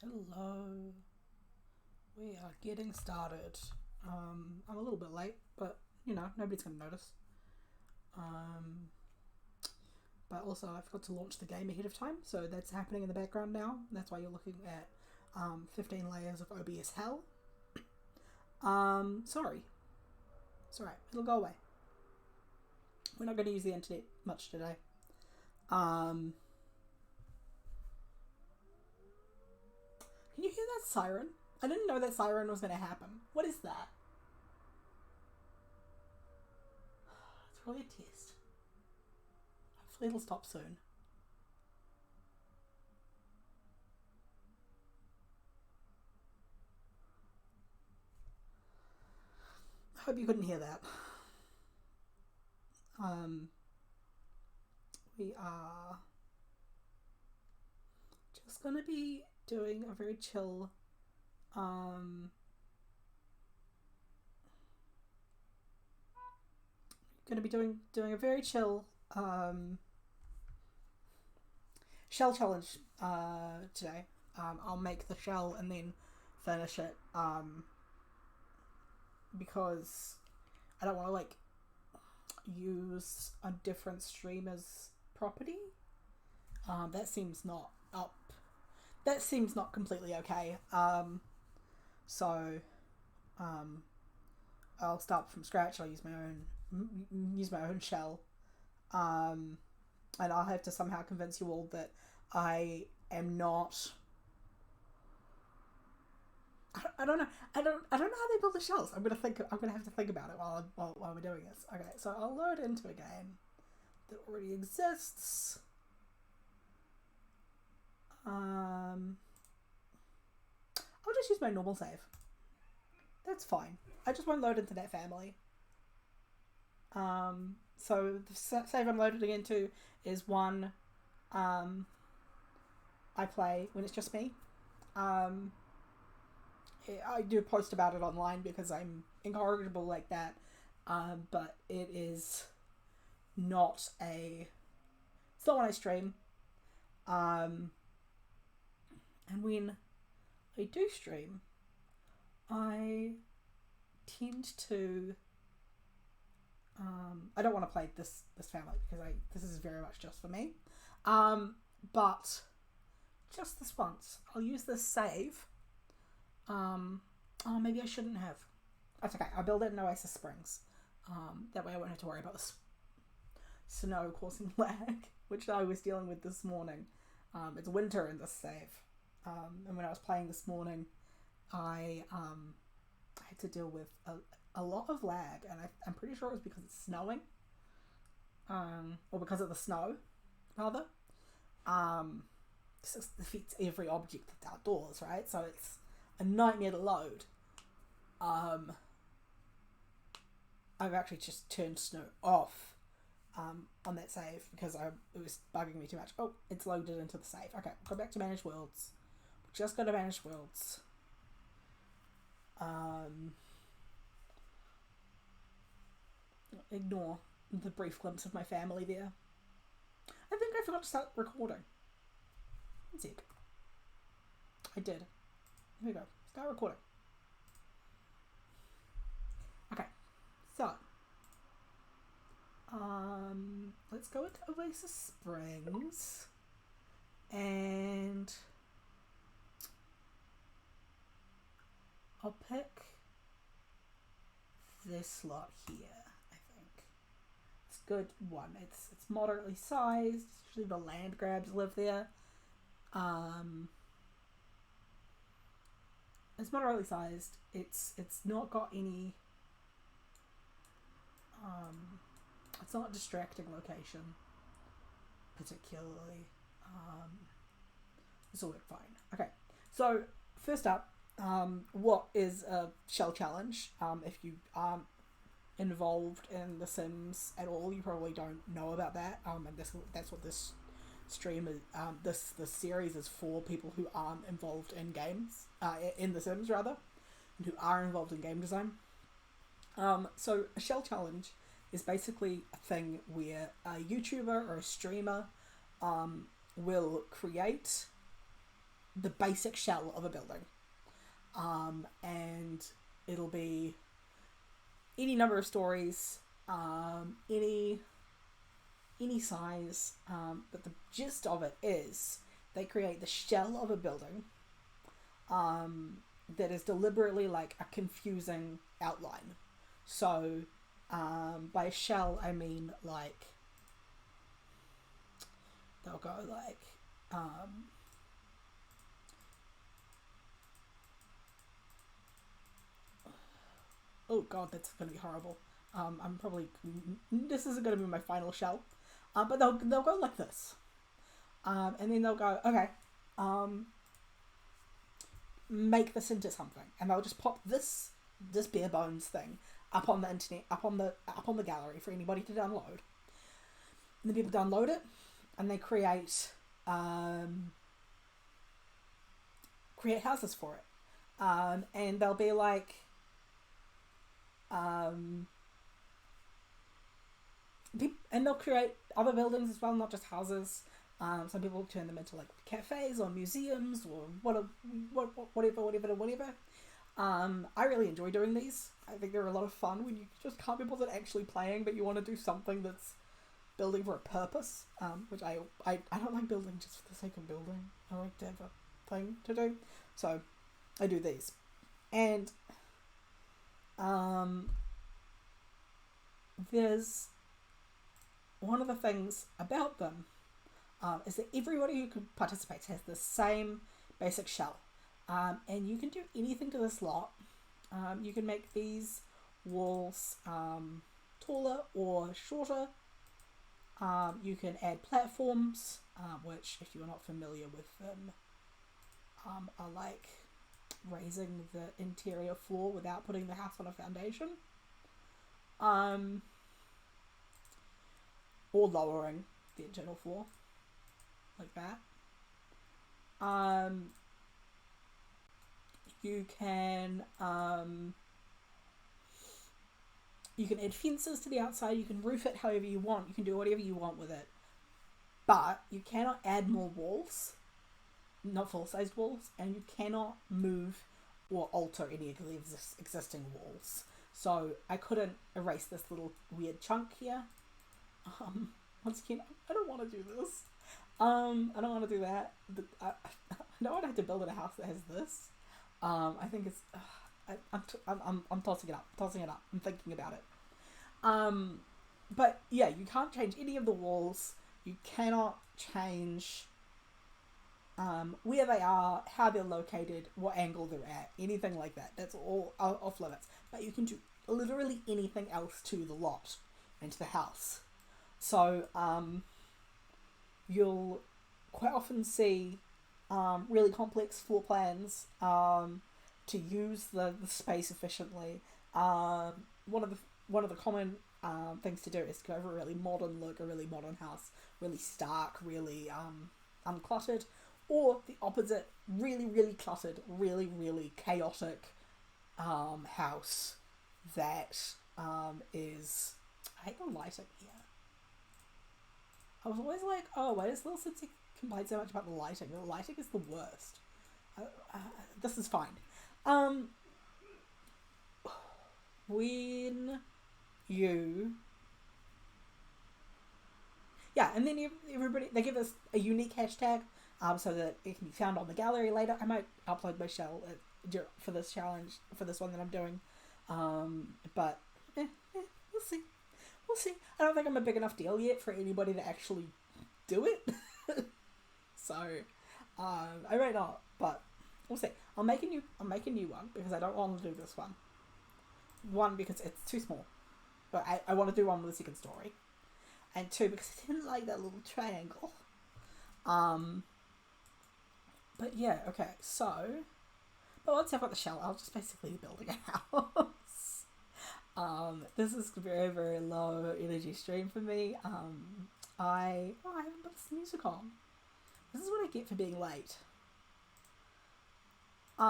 Hello. We are getting started. I'm a little bit late, but nobody's going to notice. Um, but also, I forgot to launch the game ahead of time, so that's happening in the background now. That's why you're looking at 15 layers of OBS hell. Sorry. It's alright, it'll go away. We're not going to use the internet much today. Can you hear that siren? I didn't know that siren was going to happen. What is that? It's probably a test. Hopefully it'll stop soon. I hope you couldn't hear that. We are just gonna be doing a very chill gonna be doing a very chill shell challenge today. I'll make the shell and then finish it because I don't want to use a different streamer's property. That seems not up. That seems not completely okay. So I'll start from scratch. I'll use my own shell, and I'll have to somehow convince you all that I am not. I don't know. I don't know how they build the shells. I'm gonna have to think about it while we're doing this. Okay, so I'll load into a game that already exists. I'll just use my normal save. That's fine. I just won't load into that family. So the save I'm loading into is one I play when it's just me. I do post about it online because I'm incorrigible like that. But it is not a. It's not when I stream. And when I do stream, I tend to. I don't want to play this family because this is very much just for me. But just this once, I'll use this save. Oh, maybe I shouldn't have. That's okay. I'll build it in Oasis Springs. That way I won't have to worry about the snow causing lag, which I was dealing with this morning. It's winter in this save. And when I was playing this morning, I had to deal with a lot of lag, and I'm pretty sure it was because it's snowing. Or because of the snow, rather. This defeats every object that's outdoors, right? So it's a nightmare to load. I've actually just turned snow off on that save because it was bugging me too much. Oh, it's loaded into the save. Okay, go back to Manage Worlds. Just go to Manage Worlds. Ignore the brief glimpse of my family there. I think I forgot to start recording. That's it. I did. Here we go. Start recording. Okay. So. Let's go into Oasis Springs. And I'll pick this lot here, I think. It's a good one. It's moderately sized. Usually the land grabs live there. It's moderately sized. It's not got any. It's not a distracting location, particularly. This will work fine. Okay, so first up, what is a shell challenge? If you aren't involved in The Sims at all, you probably don't know about that. And that's what this stream is. This series is for people who aren't involved in games, in The Sims rather, and who are involved in game design. So a shell challenge is basically a thing where a YouTuber or a streamer will create the basic shell of a building. And it'll be any number of stories, any size, but the gist of it is they create the shell of a building that is deliberately like a confusing outline. So by shell I mean like they'll go like oh god, that's gonna be horrible. I'm probably this isn't gonna be my final shell, but they'll go like this, and then they'll go okay, make this into something, and they'll just pop this bare bones thing up on the internet, up on the gallery for anybody to download. And then people download it, and they create houses for it, and they'll be like. And they'll create other buildings as well, not just houses. Some people turn them into like cafes or museums or whatever. I really enjoy doing these. I think they're a lot of fun when you just can't be bothered actually playing, but you want to do something that's building for a purpose. Which I don't like building just for the sake of building. I like to have a thing to do, so I do these. And there's one of the things about them is that everybody who participates has the same basic shell, and you can do anything to this lot. You can make these walls taller or shorter. You can add platforms, which if you're not familiar with them are like raising the interior floor without putting the house on a foundation, or lowering the internal floor like that. You can add fences to the outside. You can roof it however you want. You can do whatever you want with it, but you cannot add more walls, not full-sized walls, and you cannot move or alter any of the existing walls. So I couldn't erase this little weird chunk here. Once again, I don't want to do this. I don't want to do that. I know I'd have to build a house that has this. I think it's. I'm tossing it up. I'm thinking about it. But yeah, you can't change any of the walls. You cannot change where they are, how they're located, what angle they're at, anything like that. That's all off limits. But you can do literally anything else to the lot and to the house. So you'll quite often see really complex floor plans to use the space efficiently. One of the common things to do is go over a really modern look, a really modern house, really stark, really uncluttered, or the opposite, really, really cluttered, really, really chaotic house that is... I hate the lighting here. I was always like, oh, why does Little Cincy complain so much about the lighting? The lighting is the worst. This is fine. When you... Yeah, and then everybody, they give us a unique hashtag so that it can be found on the gallery later. I might upload my shell for this challenge, for this one that I'm doing. But we'll see. We'll see. I don't think I'm a big enough deal yet for anybody to actually do it. So, I might not, but we'll see. I'll make a new one because I don't want to do this one. One, because it's too small. But I want to do one with a second story. And two, because I didn't like that little triangle. But yeah, okay, so... But once I've got the shell, I'll just basically be building a house. This is very, very low energy stream for me. I haven't put this music on. This is what I get for being late. This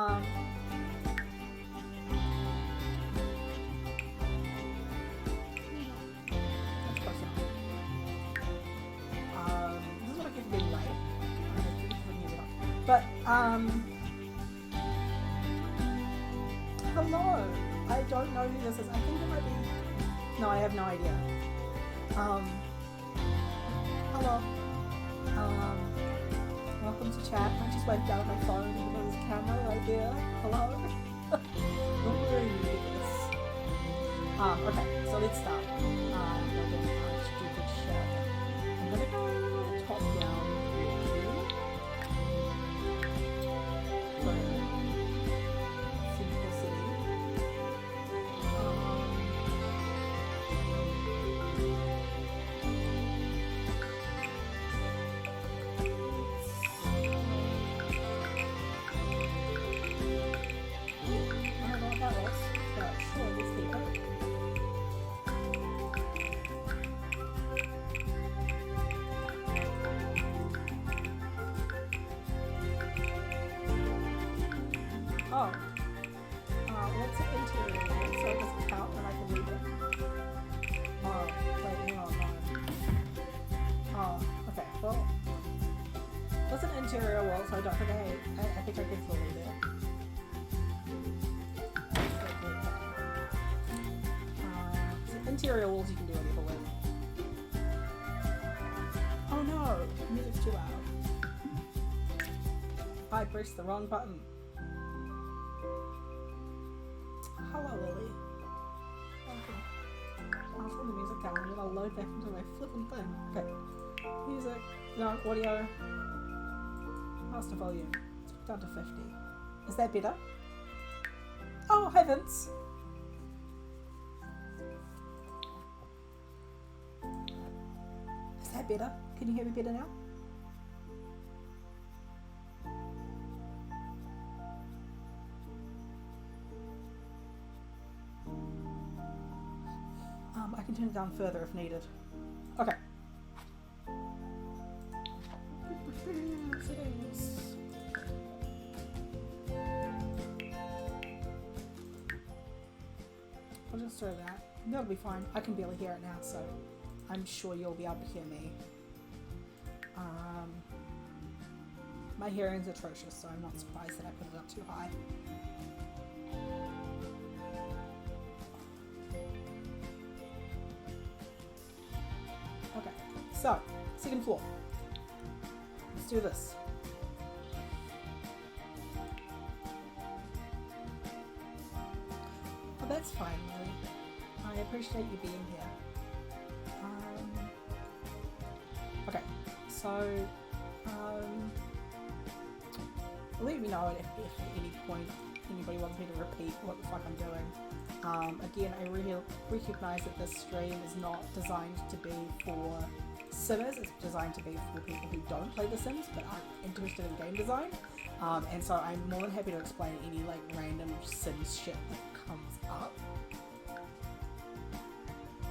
is what I get for being late. I'm gonna put the music on. But, hello. I don't know who this is. I think it might be... No, I have no idea. Hello. Welcome to chat. I just wiped out my phone and there's a camera right there. Hello. Where are you this? Okay, so let's start. Stupid shit. I'm gonna go top down. What's the interior? So it doesn't count and I can read it. Oh, wait, hang on. Oh, okay, well. What's an interior wall, so I don't think I think I can fully leave it. So interior walls you can do whatever with. Oh no, the music's too loud. I pressed the wrong button. Hello, Lily. Okay. I'll turn the music down and I'll load back into my flippin' thing. Okay. Music. No, audio. Master volume. Let's put it down to 50. Is that better? Oh, hi Vince. Is that better? Can you hear me better now? I can turn it down further if needed. Okay. Settings. I'll just throw that. That'll be fine. I can barely hear it now, so I'm sure you'll be able to hear me. My hearing's atrocious, so I'm not surprised that I put it up too high. Okay, so, second floor. Let's do this. Oh, that's fine, Lily. I appreciate you being here. Okay, so, let me know if at any point anybody wants me to repeat what the fuck I'm doing. Again, I really recognise that this stream is not designed to be for Simmers, it's designed to be for people who don't play The Sims but aren't interested in game design. And so I'm more than happy to explain any like random Sims shit that comes up.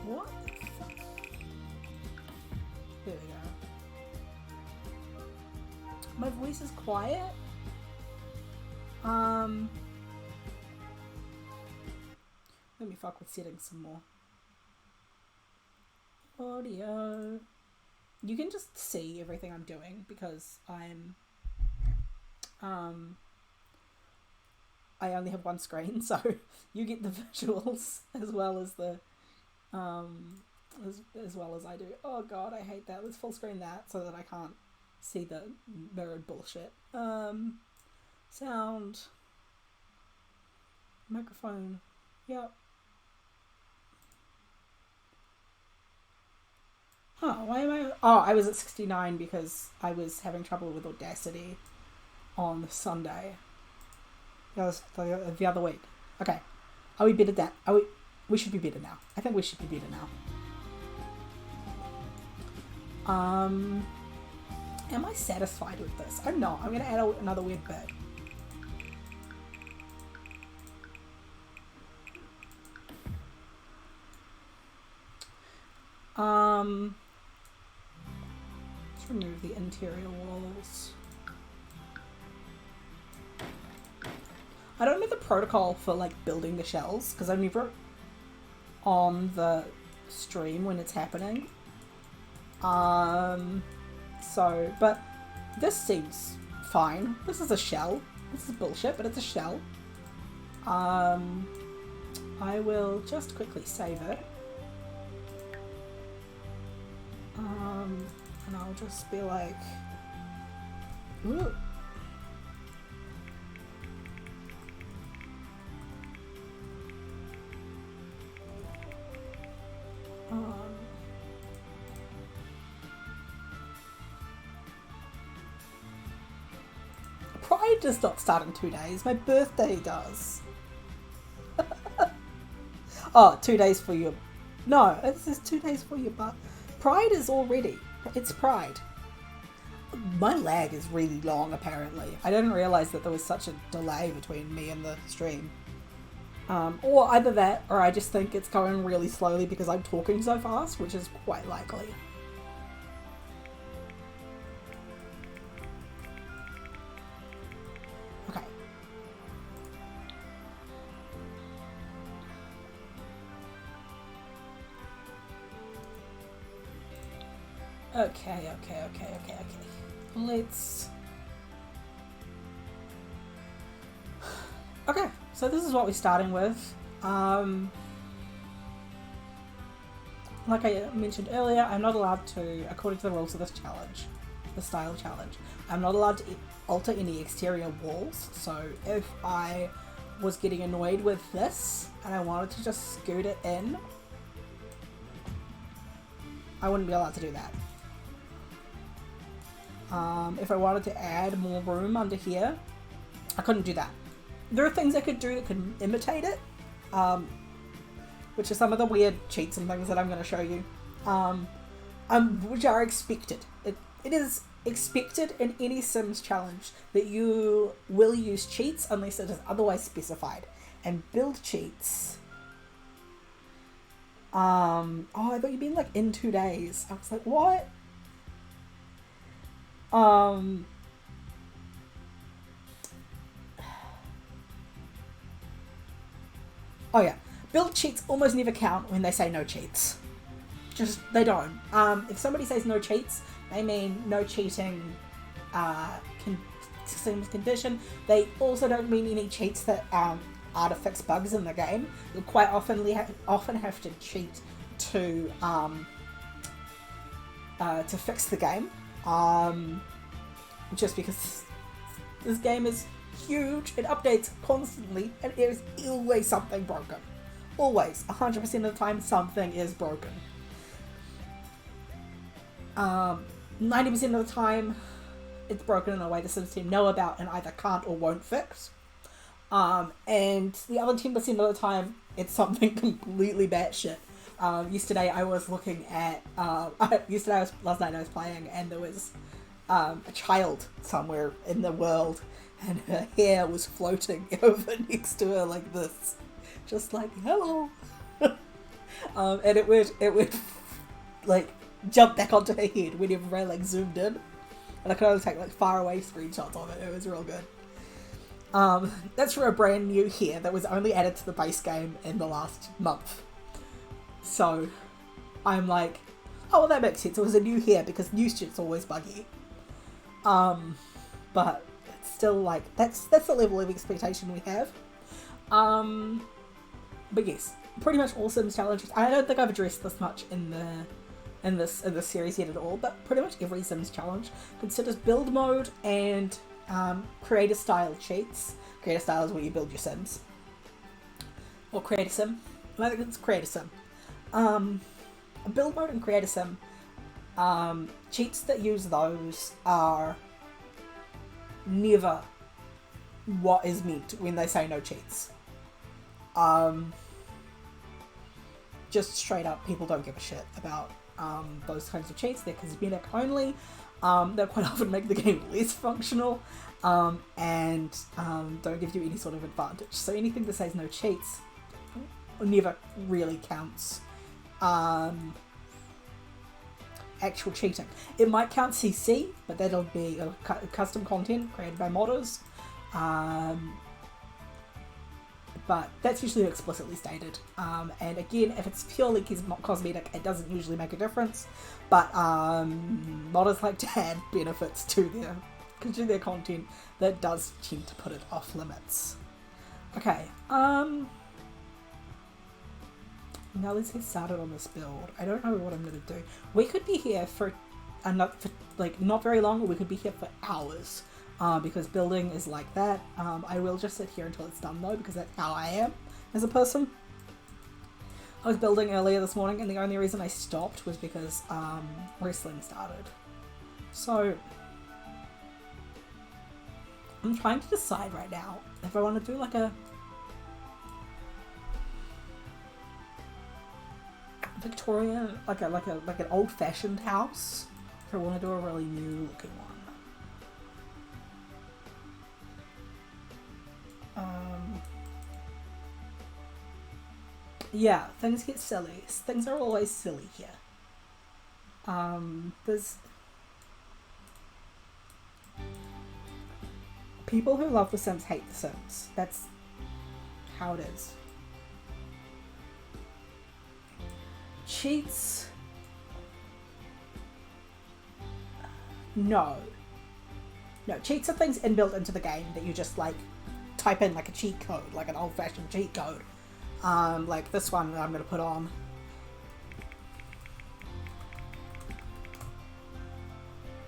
What the fuck? There we go. My voice is quiet. Let me fuck with settings some more. Audio. You can just see everything I'm doing because I'm I only have one screen, so you get the visuals as well as the as well as I do. Oh god, I hate that. Let's full screen that so that I can't see the mirrored bullshit. Sound. Microphone. Yep. Huh, why am I... Oh, I was at 69 because I was having trouble with Audacity on Sunday. The other week. Okay. Are we better that? We should be better now. I think we should be better now. Am I satisfied with this? I'm not. I'm going to add another weird bit. Let's remove the interior walls. I don't know the protocol for like building the shells because I'm never on the stream when it's happening. So, but this seems fine. This is a shell. This is bullshit, but it's a shell. I will just quickly save it. And I'll just be like, ooh. Pride does not start in 2 days. My birthday does. Oh, 2 days for your... No, it says 2 days for your butt. Pride is already. It's Pride. My lag is really long, apparently. I didn't realise that there was such a delay between me and the stream. Or either that, or I just think it's going really slowly because I'm talking so fast, which is quite likely. Okay. Okay. Let's... Okay, so this is what we're starting with. Like I mentioned earlier, I'm not allowed to, according to the rules of this challenge, the style challenge, I'm not allowed to alter any exterior walls. So if I was getting annoyed with this and I wanted to just scoot it in, I wouldn't be allowed to do that. If I wanted to add more room under here, I couldn't do that. There are things I could do that could imitate it, which are some of the weird cheats and things that I'm going to show you, which are expected. It is expected in any Sims challenge that you will use cheats unless it is otherwise specified. And build cheats. Oh, I thought you mean like in 2 days. I was like, what? Oh yeah, build cheats almost never count when they say no cheats. Just, they don't. If somebody says no cheats, they mean no cheating condition. They also don't mean any cheats that are to fix bugs in the game. You'll quite often have to cheat to fix the game. Just because this game is huge, it updates constantly, and there is always something broken. Always, 100% of the time, something is broken. 90% of the time, it's broken in a way the Sims team know about and either can't or won't fix. And the other 10% of the time, it's something completely batshit. Yesterday I was looking at, last night I was playing, and there was a child somewhere in the world, and her hair was floating over next to her like this, just like, hello. And it would like jump back onto her head whenever I like zoomed in, and I could only take like far away screenshots of it. It was real good. That's for a brand new hair that was only added to the base game in the last month. So I'm like, oh well, that makes sense. It was a new hair because new shit's always buggy. But it's still like, that's the level of expectation we have. But yes, pretty much all Sims challenges. I don't think I've addressed this much in this series yet at all, but pretty much every Sims challenge considers build mode and creator style cheats. Creator style is where you build your Sims, or create a Sim. I think it's create a Sim. Build mode and create a Sim. Cheats that use those are never what is meant when they say no cheats. Just straight up, people don't give a shit about those kinds of cheats. They're cosmetic only. They quite often make the game less functional, and don't give you any sort of advantage. So anything that says no cheats never really counts actual cheating. It might count CC, but that'll be custom content created by modders. But that's usually explicitly stated. And again, if it's purely cosmetic, it doesn't usually make a difference. But modders like to add benefits to consume their content, that does tend to put it off limits. Okay, now let's get started on this build. I don't know what I'm going to do. We could be here for not very long, or we could be here for hours, because building is like that. I will just sit here until it's done though, because that's how I am as a person. I was building earlier this morning, and the only reason I stopped was because wrestling started. So I'm trying to decide right now if I want to do like a Victorian, like an old-fashioned house, or I want to do a really new-looking one. Yeah, things get silly. Things are always silly here. There's people who love The Sims hate The Sims. That's how it is. Cheats? No. No, cheats are things inbuilt into the game that you just like type in like a cheat code, like an old-fashioned cheat code. Like this one that I'm going to put on.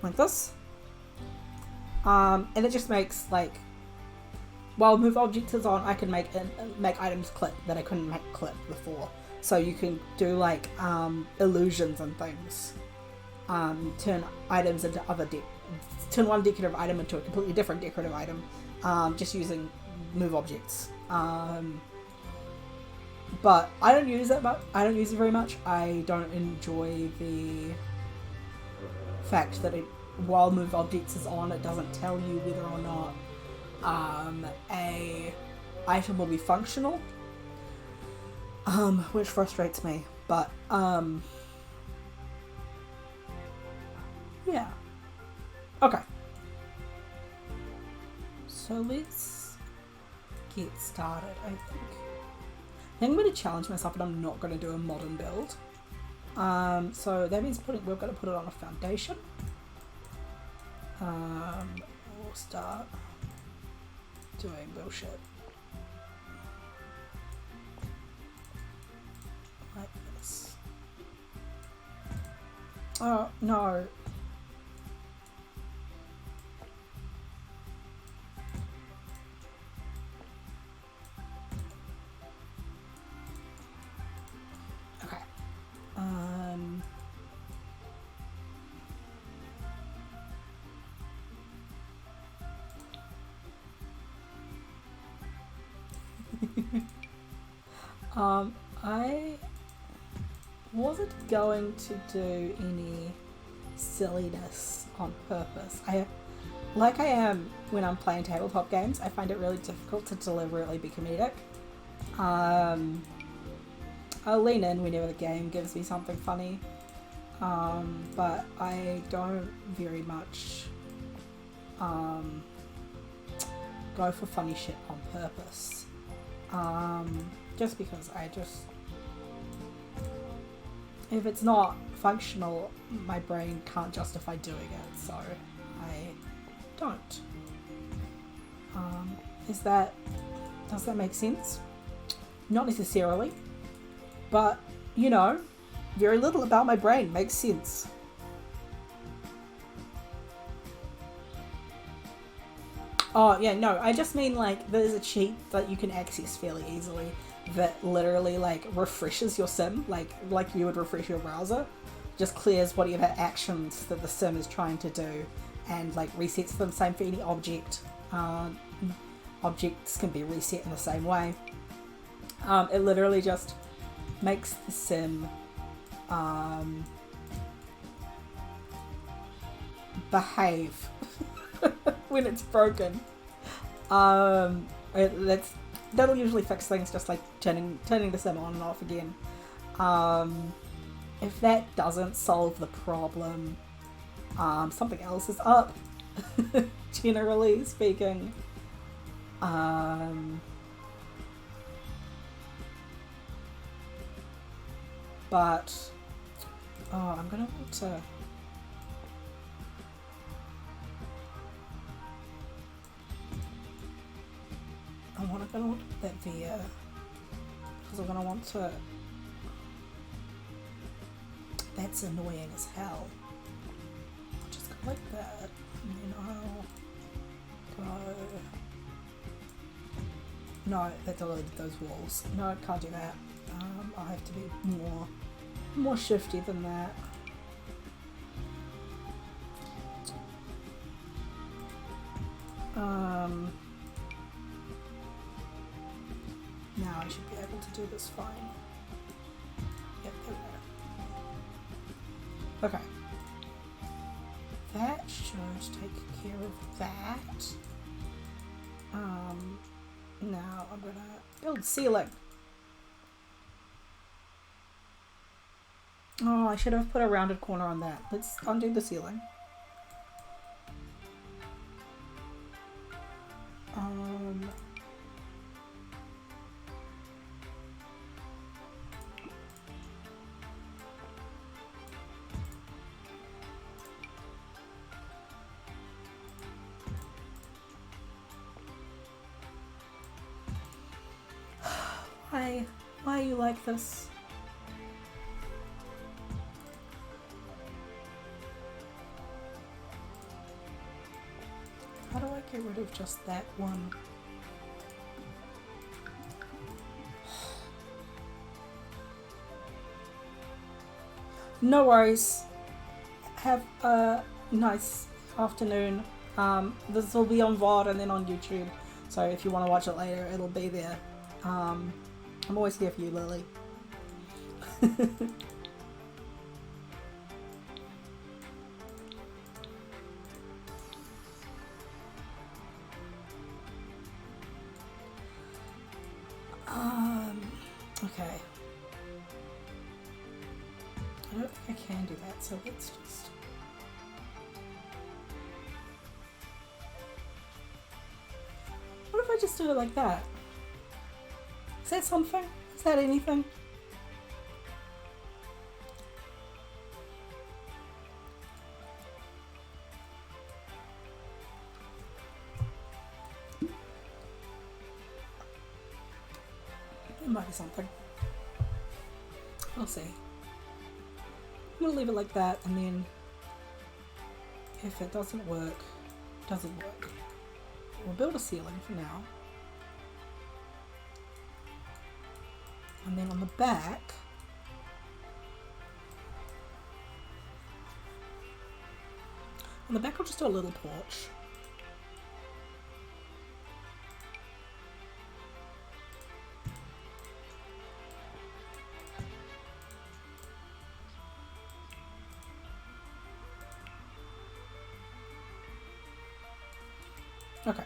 Like this. And it just makes like, while move object is on, I can make items clip that I couldn't make clip before. So you can do like illusions and things. Turn items into turn one decorative item into a completely different decorative item, just using move objects. But I don't use it very much. I don't enjoy the fact that while move objects is on, it doesn't tell you whether or not a item will be functional, which frustrates me. But yeah. Okay. So let's get started. I think I'm going to challenge myself, and I'm not going to do a modern build. So that means we're going to put it on a foundation. We'll start doing bullshit like this. Oh no. Okay. I wasn't going to do any silliness on purpose. Like I am when I'm playing tabletop games, I find it really difficult to deliberately be comedic. I'll lean in whenever the game gives me something funny, but I don't very much go for funny shit on purpose. Just because if it's not functional, my brain can't justify doing it, so I don't. Does that make sense? Not necessarily, but you know, very little about my brain makes sense. Oh yeah, no, I just mean like there's a cheat that you can access fairly easily that literally like refreshes your sim, like you would refresh your browser. Just clears whatever actions that the sim is trying to do and like resets them. Same for any object. Objects can be reset in the same way. It literally just makes the sim behave when it's broken. That'll usually fix things, just like turning the sim on and off again. If that doesn't solve the problem, something else is up. Generally speaking. But I'm gonna want to I want to build that there because I'm going to want to. That's annoying as hell. Just go like that, and then I'll go. No, that deleted those walls. No, I can't do that. I have to be more shifty than that. Now I should be able to do this fine. Yep, there we go. Okay. That should take care of that. Now I'm gonna build ceiling. Oh, I should have put a rounded corner on that. Let's undo the ceiling. Why are you like this? How do I get rid of just that one? No worries. Have a nice afternoon. This will be on VOD and then on YouTube. So if you want to watch it later, it'll be there. I'm always here for you, Lily. Okay. I don't think I can do that, so let's just... What if I just do it like that? Is that something? Is that anything? It might be something. We'll see. I'm gonna leave it like that, and then if it doesn't work, it doesn't work. We'll build a ceiling for now. And then on the back, I'll just do a little porch. Okay.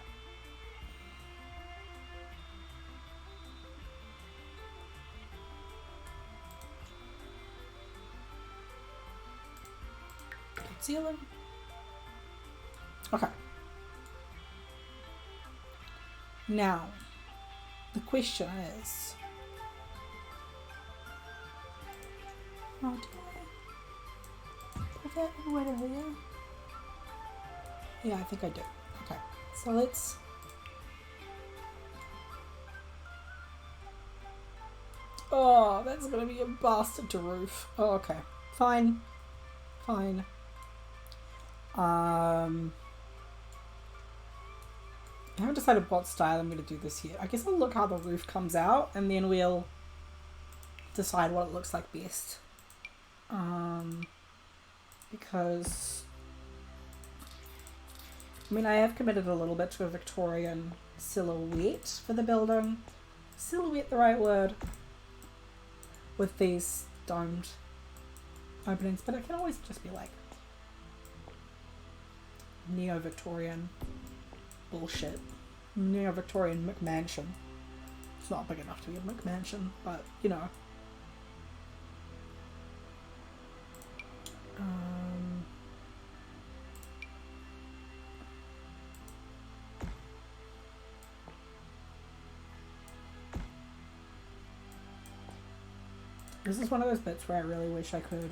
Ceiling. Okay. Now, the question is, oh, did I put that right over there? Yeah, I think I did. Okay, so let's. Oh, that's gonna be a bastard to roof. Oh, okay, fine, fine. I haven't decided what style I'm going to do this yet. I guess I'll look how the roof comes out and then we'll decide what it looks like best. Because I mean, I have committed a little bit to a Victorian silhouette for the building. Silhouette, the right word? With these domed openings, but it can always just be like neo-Victorian bullshit. Neo-Victorian McMansion. It's not big enough to be a McMansion, but you know. This is one of those bits where I really wish I could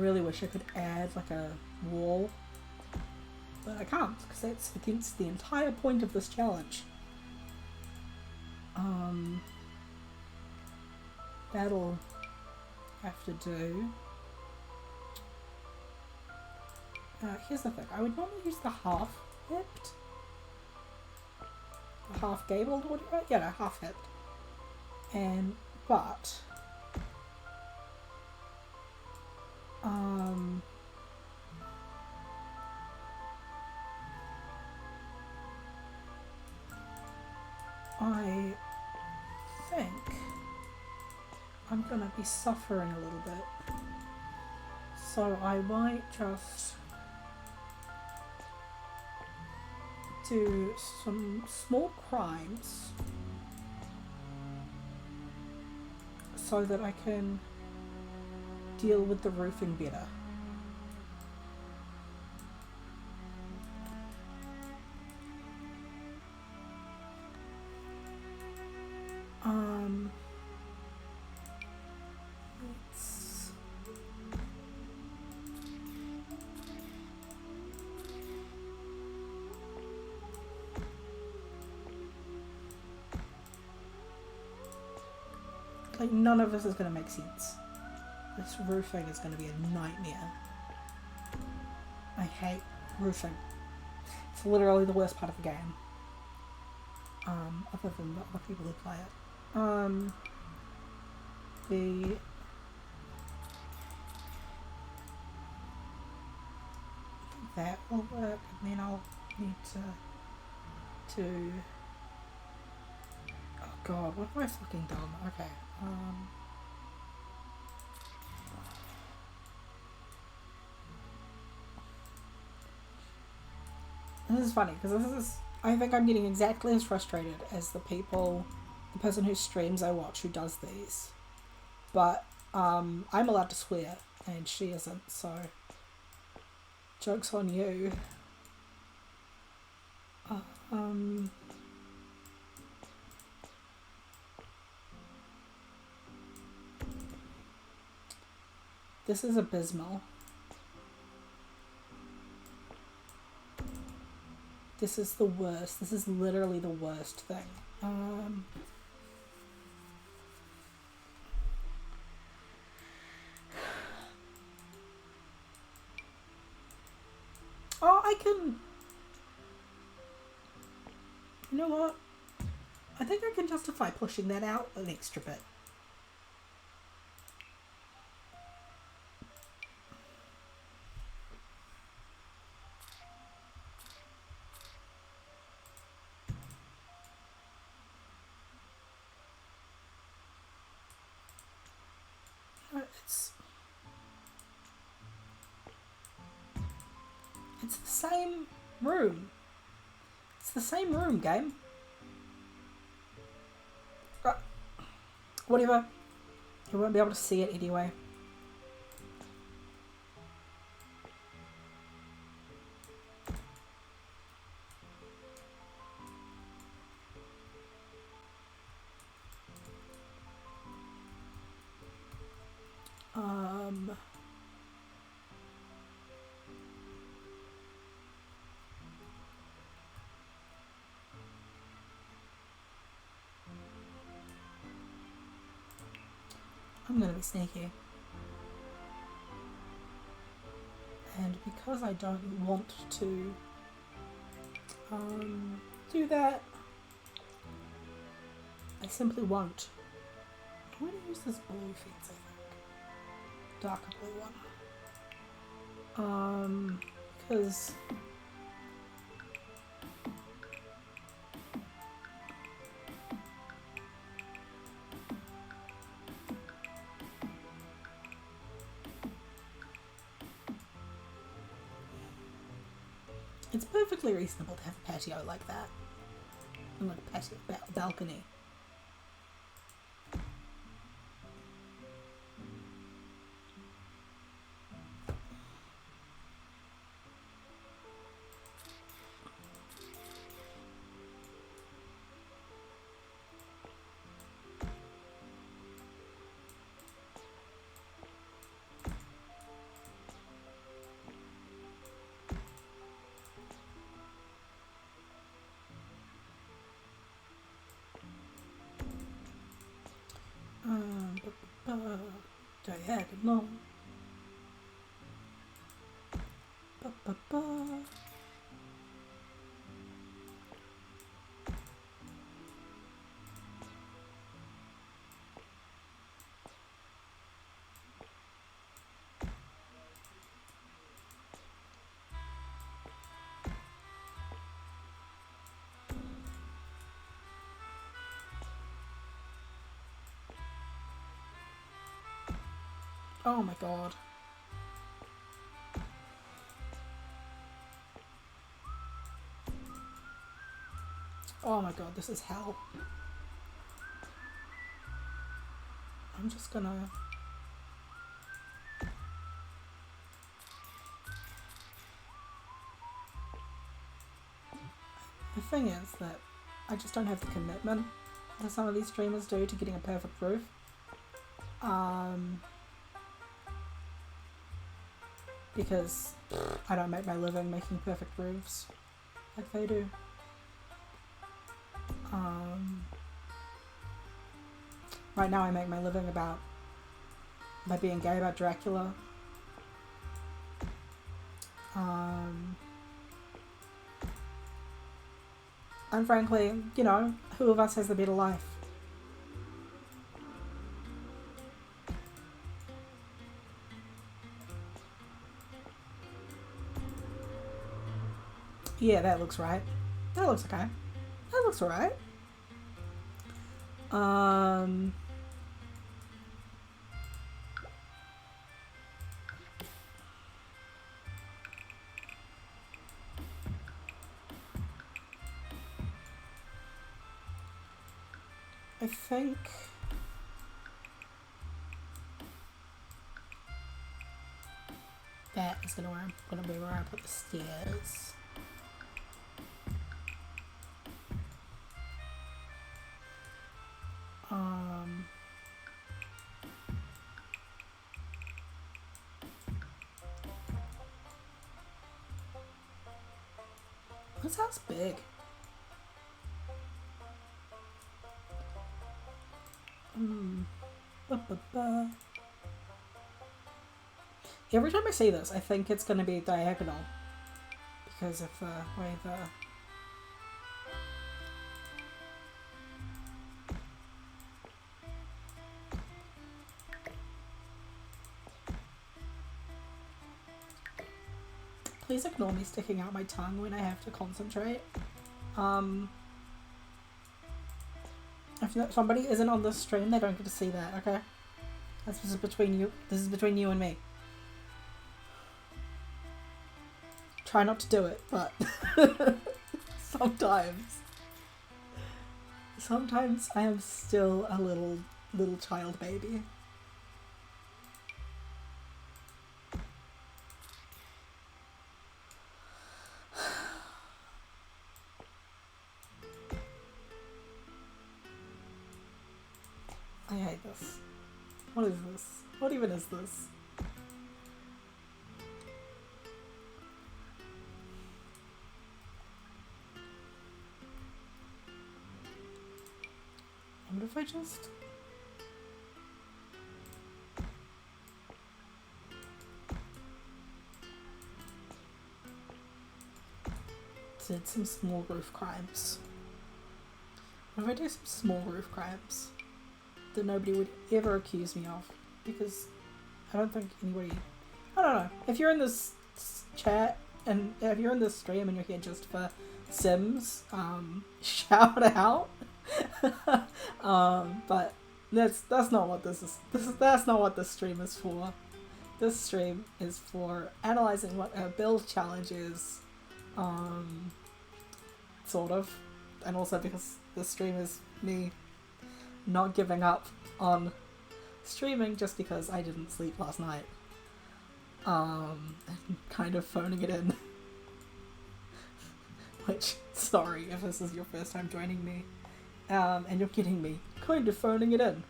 really wish I could add like a wall, but I can't because that's against the entire point of this challenge. That'll have to do. Here's the thing, I would normally use the half hipped, the half gabled, or whatever. Yeah, no, half hipped. But I think I'm gonna be suffering a little bit, so I might just do some small crimes so that I can deal with the roofing better. Let's... Like, none of this is going to make sense. This roofing is going to be a nightmare. I hate roofing. It's literally the worst part of the game. Other than the other people who play it. That will work, and then I'll need to oh god, what have I fucking done? Okay. This is funny because I think I'm getting exactly as frustrated as the person whose streams I watch who does these, but I'm allowed to swear and she isn't, so joke's on you. This is abysmal. This is the worst. This is literally the worst thing. Oh, I can... You know what? I think I can justify pushing that out an extra bit. It's the same room. It's the same room, game. Right. Whatever. You won't be able to see it anyway. I'm gonna be sneaky. And because I don't want to do that, I simply won't. I'm gonna use this blue fence, I think. Darker blue one. Because it's perfectly reasonable to have a patio like that. And like a patio balcony. Diagonal. Ba, ba, ba. Oh my god. Oh my god, this is hell. I'm just gonna... The thing is that I just don't have the commitment that some of these streamers do to getting a perfect roof. Because I don't make my living making perfect roofs like they do. Right now I make my living by being gay about Dracula. And frankly, you know, who of us has the better life? Yeah, that looks right. That looks okay. That looks alright. I think that is gonna be where I put the stairs. This house big. Every time I see this, I think it's going to be diagonal because of the way the... Please ignore me sticking out my tongue when I have to concentrate. If somebody isn't on this stream, they don't get to see that, okay? This is between you. This is between you and me. Try not to do it, but sometimes I am still a little child baby. I hate this. What is this? What even is this? What if I just... did some small roof crimes? What if I do some small roof crimes that nobody would ever accuse me of? Because I don't think anybody... I don't know. If you're in this chat and if you're in this stream and you're here just for Sims, shout out. But that's not what this is. That's not what this stream is for. This stream is for analyzing what a build challenge is, sort of, and also because this stream is me not giving up on streaming just because I didn't sleep last night, and kind of phoning it in. Which, sorry if this is your first time joining me. And you're getting me kind of phoning it in.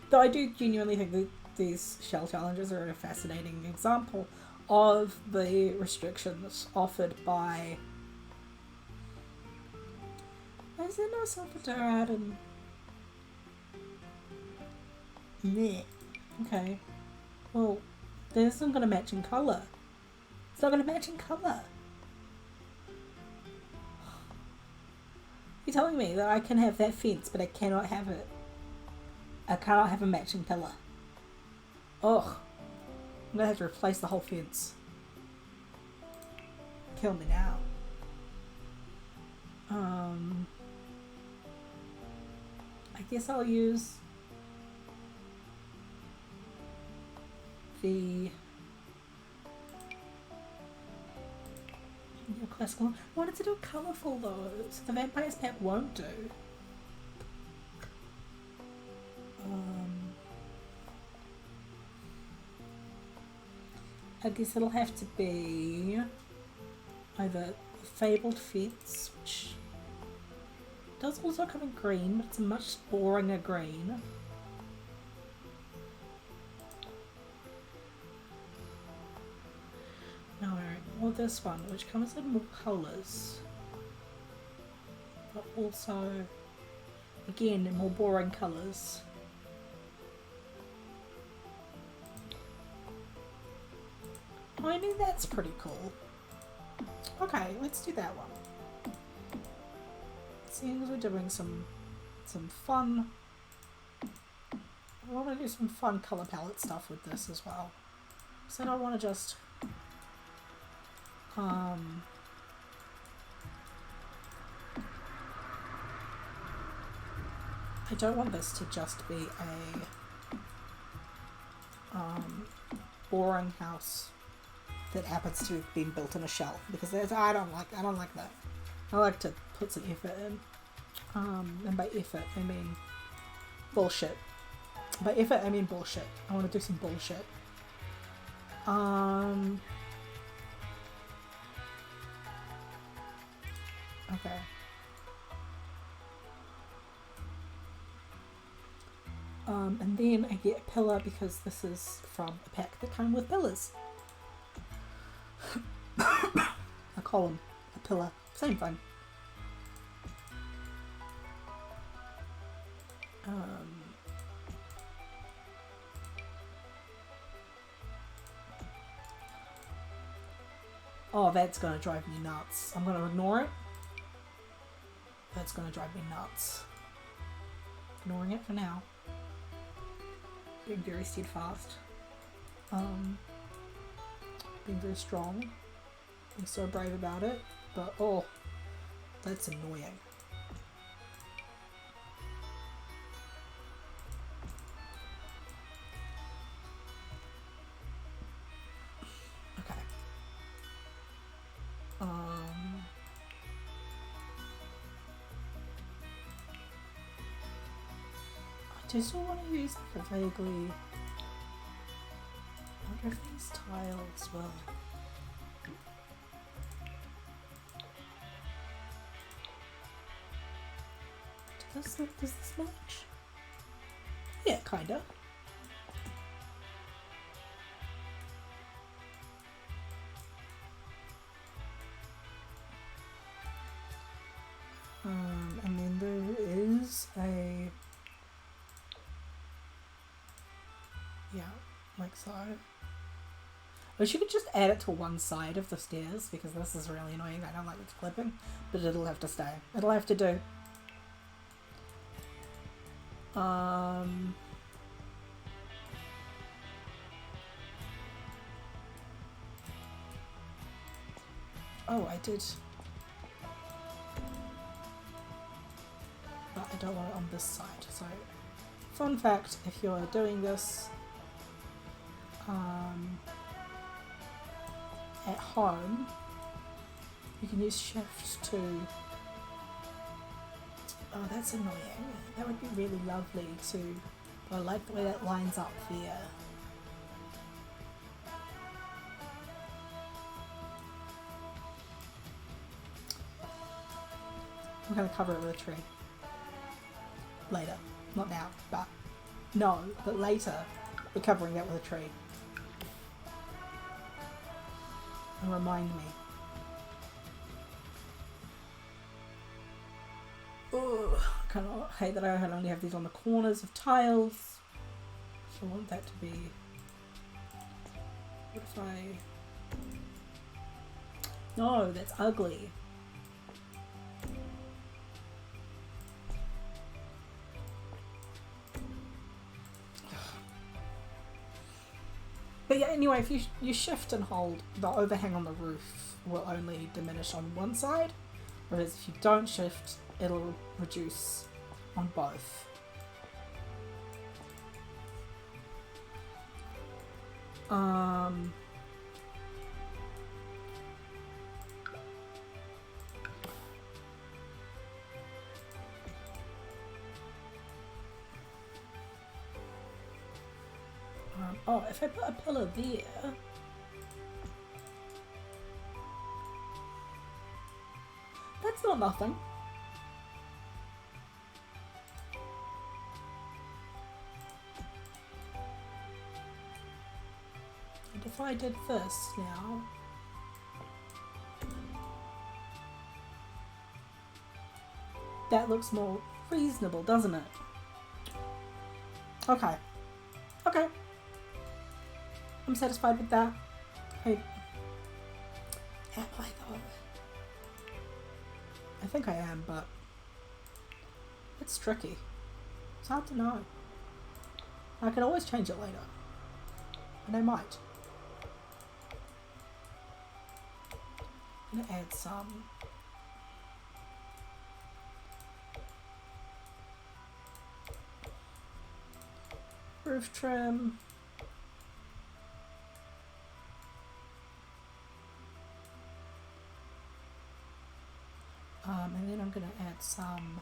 Though I do genuinely think that these shell challenges are a fascinating example of the restrictions offered by... is there no Salvatore and... Meh. Okay. Well, this isn't gonna match in colour. It's not gonna match in colour. You're telling me that I can have that fence, but I cannot have it. I cannot have a matching pillar. Ugh. I'm gonna have to replace the whole fence. Kill me now. I guess I'll use the classical. I wanted to do colourful though, so the Vampire's Pet won't do. I guess it'll have to be either Fabled Fence, which does also come in green, but it's a much boringer green. No, or this one, which comes in more colours, but also, again, in more boring colours. I mean, that's pretty cool. Okay, let's do that one. Seeing as we're doing some fun, I want to do some fun colour palette stuff with this as well. So I don't want to just I don't want this to just be a boring house that happens to have been built in a shell, because I don't like that. I like to put some effort in. And by effort I mean bullshit. By effort I mean bullshit. I want to do some bullshit. Okay. And then I get a pillar because this is from a pack that came with pillars. A column, a pillar, same thing. Oh, that's gonna drive me nuts. I'm gonna ignore it. That's gonna drive me nuts. Ignoring it for now. Being very steadfast. Being very strong. Being so brave about it. But oh, that's annoying. Okay. I do still want to use like a vaguely... I wonder if these tiles will... Does this match? Yeah, kinda. And then there is a... Yeah, like so. I wish you could just add it to one side of the stairs, because this is really annoying. I don't like it's clipping, but it'll have to stay. It'll have to do. Oh, I did. But I don't want it on this side. So, fun fact, if you're doing this at home, you can use shift to... Oh, that's annoying. That would be really lovely to... I like the way that lines up there. I'm going to cover it with a tree. Later. Not now, but... No, but later we're covering that with a tree. And remind me. Ugh, I kind of hate that I only have these on the corners of tiles. I want that to be... What if I... No, that's ugly. But yeah, anyway, if you shift and hold, the overhang on the roof will only diminish on one side, whereas if you don't shift, it'll reduce on both. Oh, if I put a pillar there... That's not nothing. And if I did this now... That looks more reasonable, doesn't it? Okay. Okay. I'm satisfied with that. Hey. Am I though? I think I am, but it's tricky. It's hard to know. I can always change it later. And I might. I'm gonna add some roof trim. And then I'm going to add some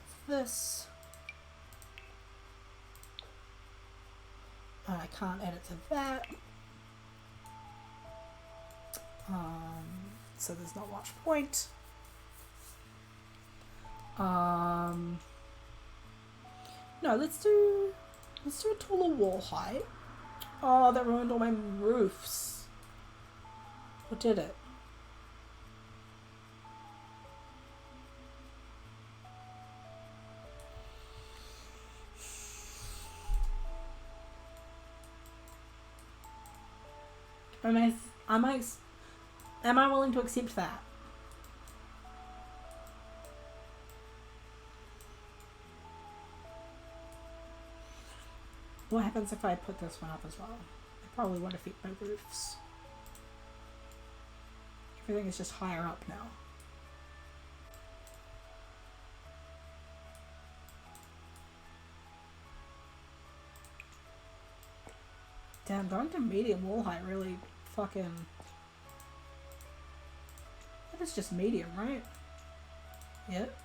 of this. I can't add it to that. So there's not much point. No, let's do a taller wall height. Oh, that ruined all my roofs. Or did it? Am I willing to accept that? What happens if I put this one up as well? It probably won't affect my roofs. Everything is just higher up now. Damn, going to medium wall height really fucking... That is just medium, right? Yep.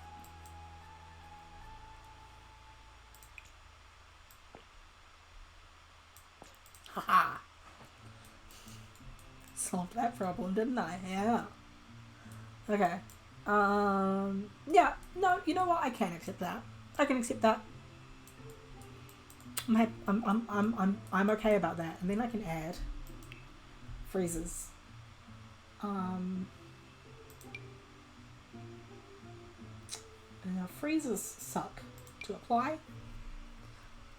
Haha! Solved that problem, didn't I? Yeah. Okay. Yeah. No, you know what? I can accept that. I can accept that. I'm okay about that. And then I can add freezers. Now freezers suck to apply.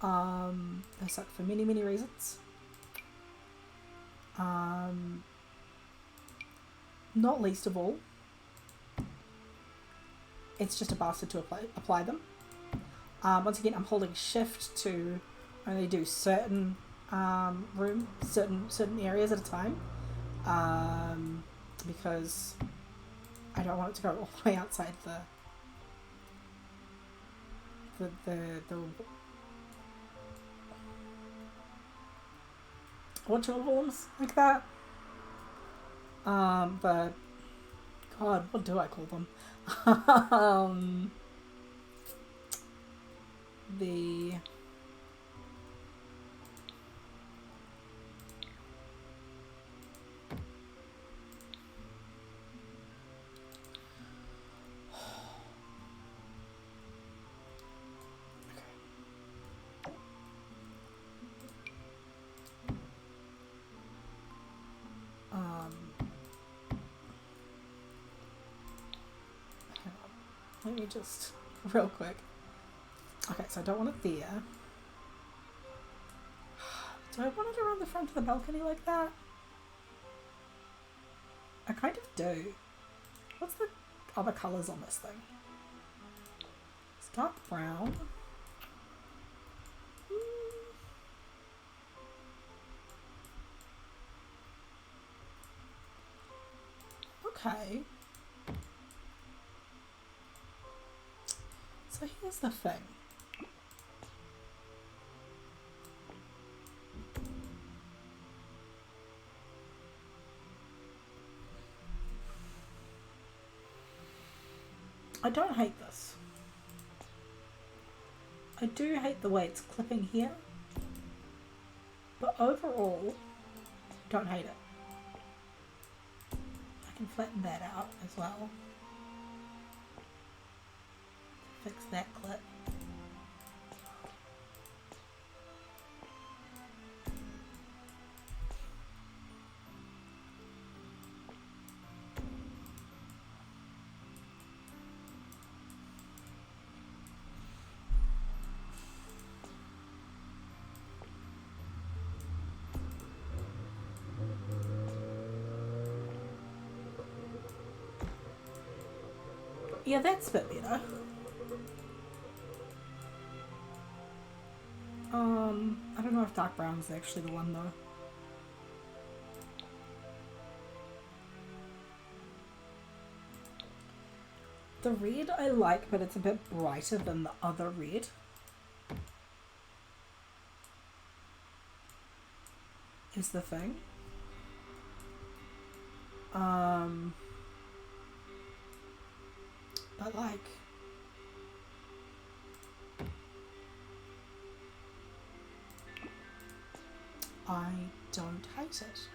They suck for many, many reasons. Not least of all, it's just a bastard to apply them. Once again, I'm holding shift to only do certain certain areas at a time, because I don't want it to go all the way outside the whatchamacallums like that. But God, what do I call them? The Let me just, real quick. Okay, so I don't want it there. Do I want it around the front of the balcony like that? I kind of do. What's the other colours on this thing? It's dark brown. Okay. So here's the thing. I don't hate this. I do hate the way it's clipping here, but overall, don't hate it. I can flatten that out as well. Fix that clip. Yeah, that's a bit better. I don't know if dark brown is actually the one though. The red I like, but it's a bit brighter than the other red. Is the thing. But like, I don't hate it.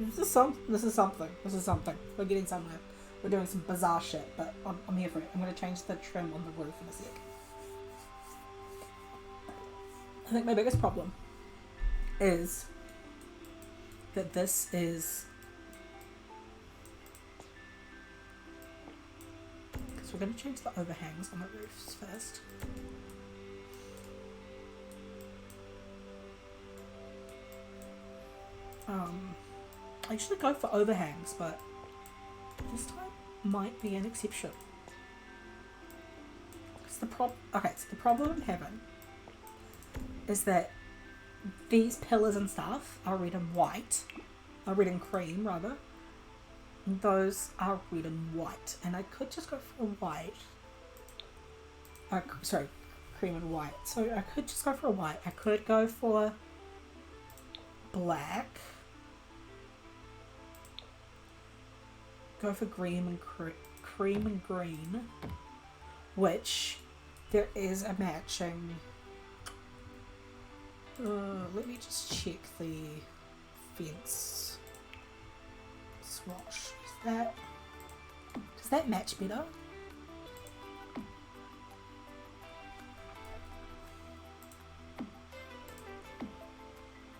This is something. We're getting somewhere. We're doing some bizarre shit, but I'm here for it. I'm going to change the trim on the roof in a sec. I think my biggest problem is that this is, because we're going to change the overhangs on the roofs first. I usually go for overhangs, but this time might be an exception. Because the problem I'm having is that these pillars and stuff are red and white, red and cream rather. And those are red and white, and I could just go for white. Sorry, cream and white. So I could just go for a white. I could go for black. Go for cream and green, which there is a matching. Let me just check the fence swatch. Does that match better?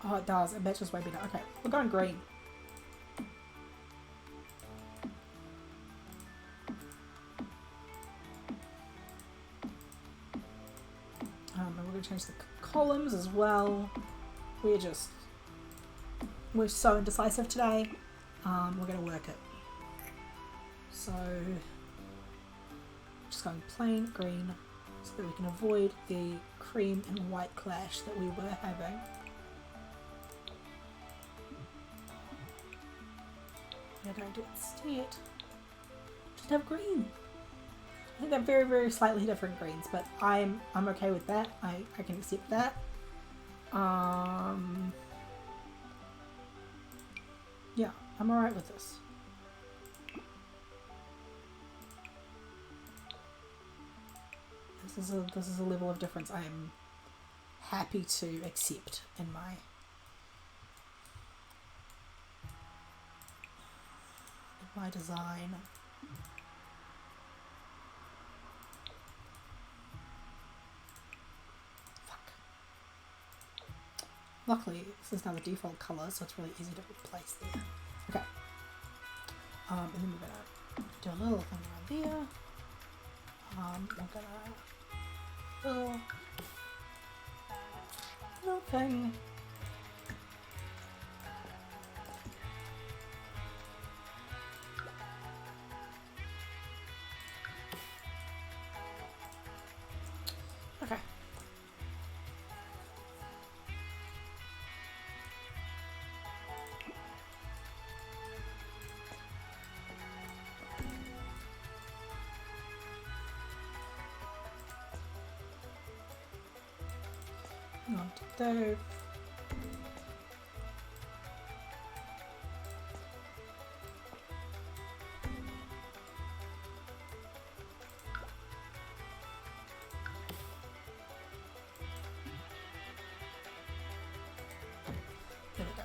Oh, it does. It matches way better. Okay, we're going green. And we're going to change the columns as well. We're so indecisive today. We're going to work it. So, just going plain green so that we can avoid the cream and white clash that we were having. We're going to instead just have green. I think they're very, very slightly different greens, but I'm okay with that. I can accept that. Yeah, I'm alright with this. This is a level of difference I am happy to accept in my design. Luckily, this is now the default colour, so it's really easy to replace there. Okay. And then we're gonna do a little thing around there. We're gonna little thing. Okay. Not there. There we go.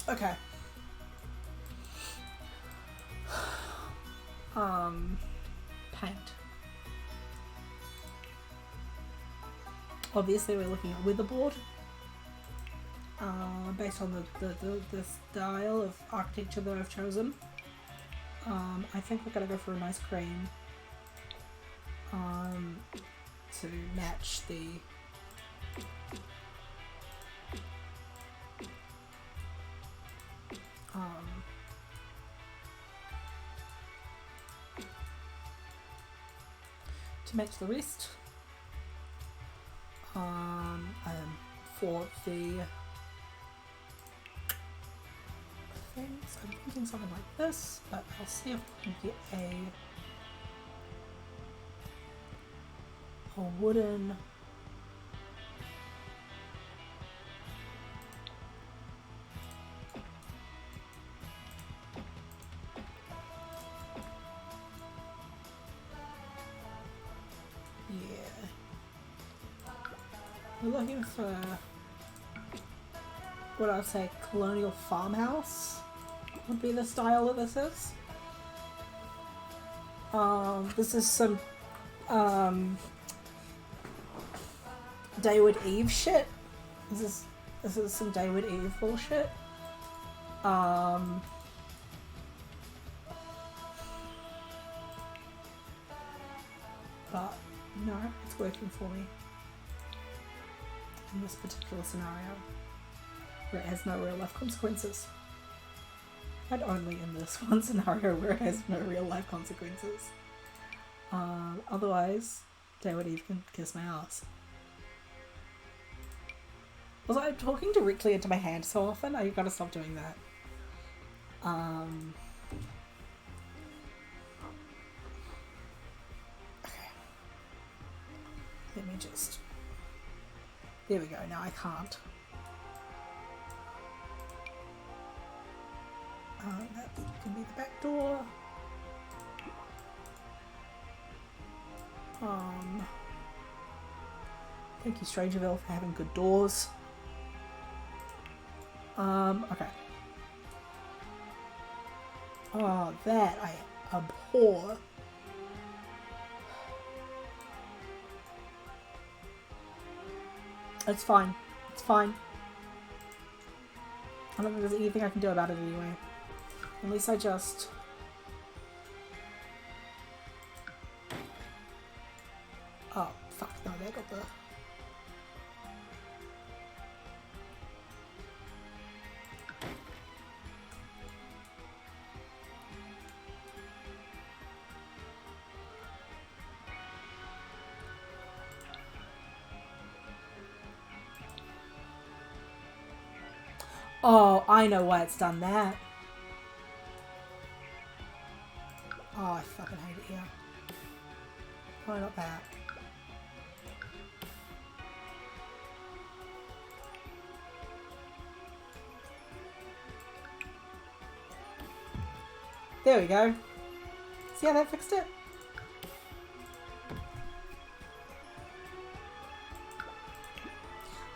Okay. Paint. Obviously we're looking at Witherboard. Based on the style of architecture that I've chosen. I think we're gonna go for a nice cream. To match the rest. For the things, I'm thinking something like this, but I'll see if we can get a wooden we're looking for what I'd say colonial farmhouse would be the style that this is. This is some Daywood Eve shit. This is some Daywood Eve bullshit. But no, it's working for me in this particular scenario where it has no real life consequences. And only in this one scenario where it has no real life consequences. Otherwise, Daywood Eve can kiss my ass. Also, I'm talking directly into my hand so often, I've got to stop doing that. Okay. Let me just... There we go, now I can't. That can be the back door. Thank you, Strangerville, for having good doors. Okay. Oh, that I abhor. It's fine. It's fine. I don't think there's anything I can do about it anyway. At least I just... Oh, fuck, no, they got the... Oh, I know why it's done that. Oh, I fucking hate it here. Why not that? There we go. See how that fixed it?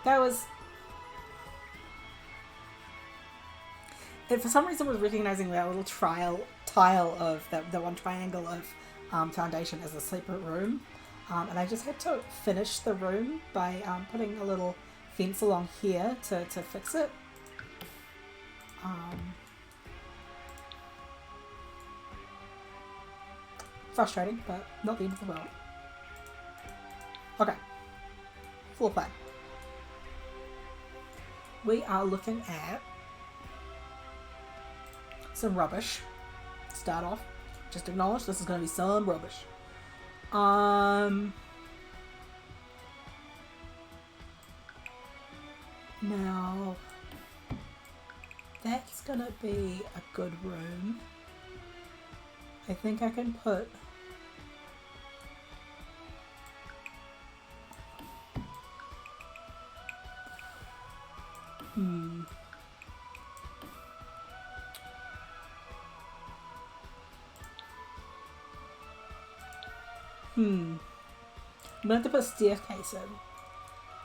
That was... It for some reason was recognizing that little tile of the one triangle of foundation as a separate room. And I just had to finish the room by putting a little fence along here to fix it. Frustrating, but not the end of the world. Okay. Floor plan. We are looking at some rubbish. Start off. Just acknowledge this is going to be some rubbish. Now, that's going to be a good room. I think I can put... I'm gonna have to put a staircase in.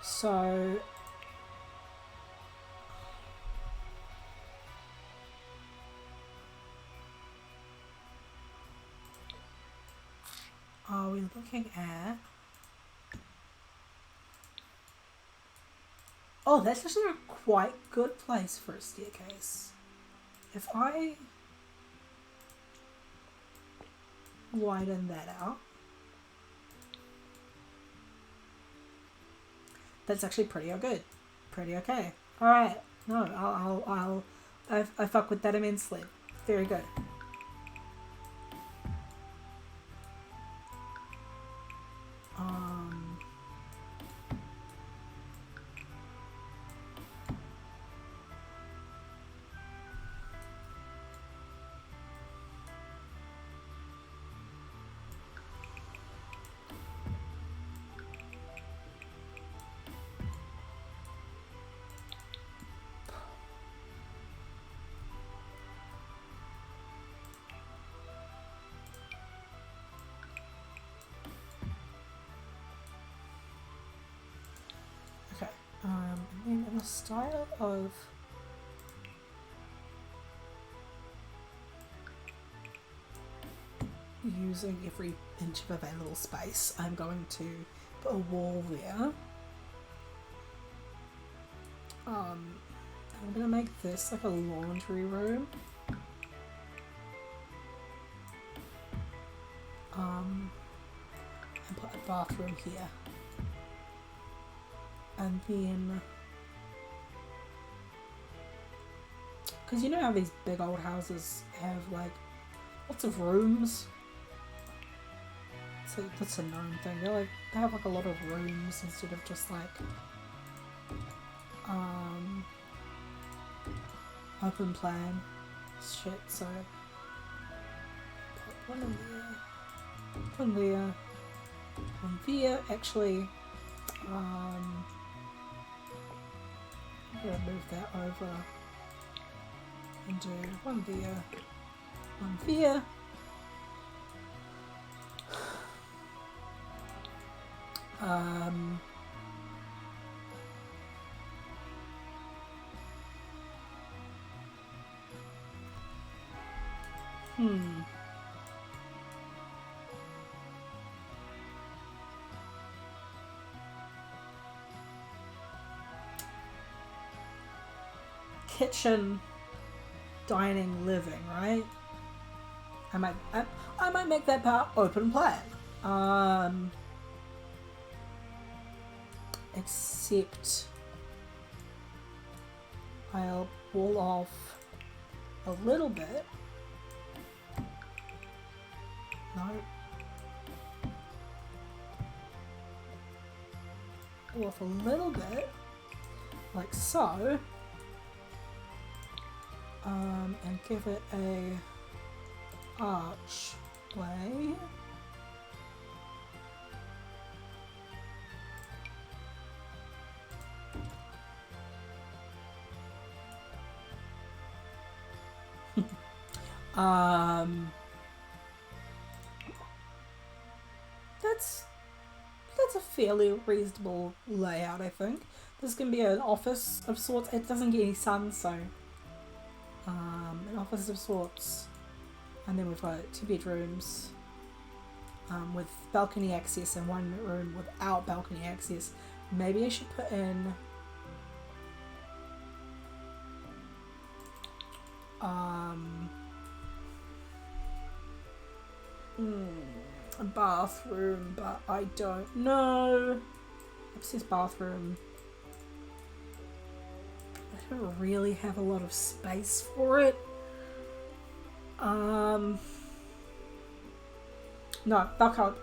So... Are we looking at... Oh, that's actually a quite good place for a staircase. If I widen that out, that's actually pretty good. Pretty okay. Alright. No, I fuck with that immensely. Very good. And then in the style of using every inch of available space, I'm going to put a wall there. I'm gonna make this like a laundry room. And put a bathroom here. And then, because you know how these big old houses have like lots of rooms? So that's a known thing. They have like a lot of rooms instead of just like open plan shit. So put one in there, one there, one there. Actually, I'm gonna move that over and do one there, one there. Kitchen, dining, living, right? I might make that part open plan. Except I'll wall off a little bit. No. Wall off a little bit, like so. And give it a archway. That's a fairly reasonable layout, I think. This can be an office of sorts. It doesn't get any sun, so an office of sorts. And then we've got 2 bedrooms with balcony access and 1 room without balcony access. Maybe I should put in a bathroom, but I don't know. Upstairs bathroom. I don't really have a lot of space for it. No, Velcope.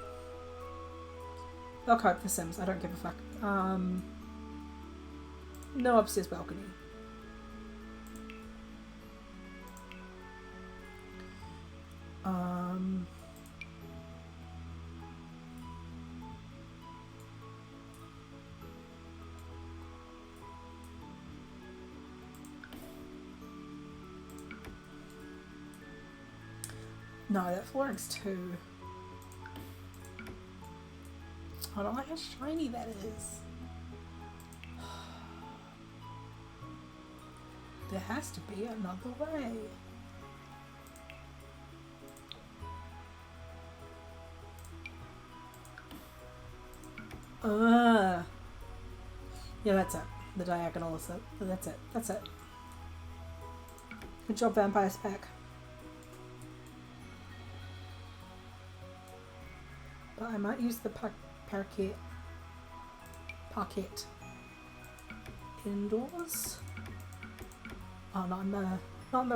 Velcope for Sims. I don't give a fuck. No upstairs balcony. No, that flooring's too... I don't like how shiny that is. There has to be another way. Yeah, that's it. The diagonal is it. That's it. That's it. Good job, Vampire Pack. But I might use the parquet indoors. Oh, not in the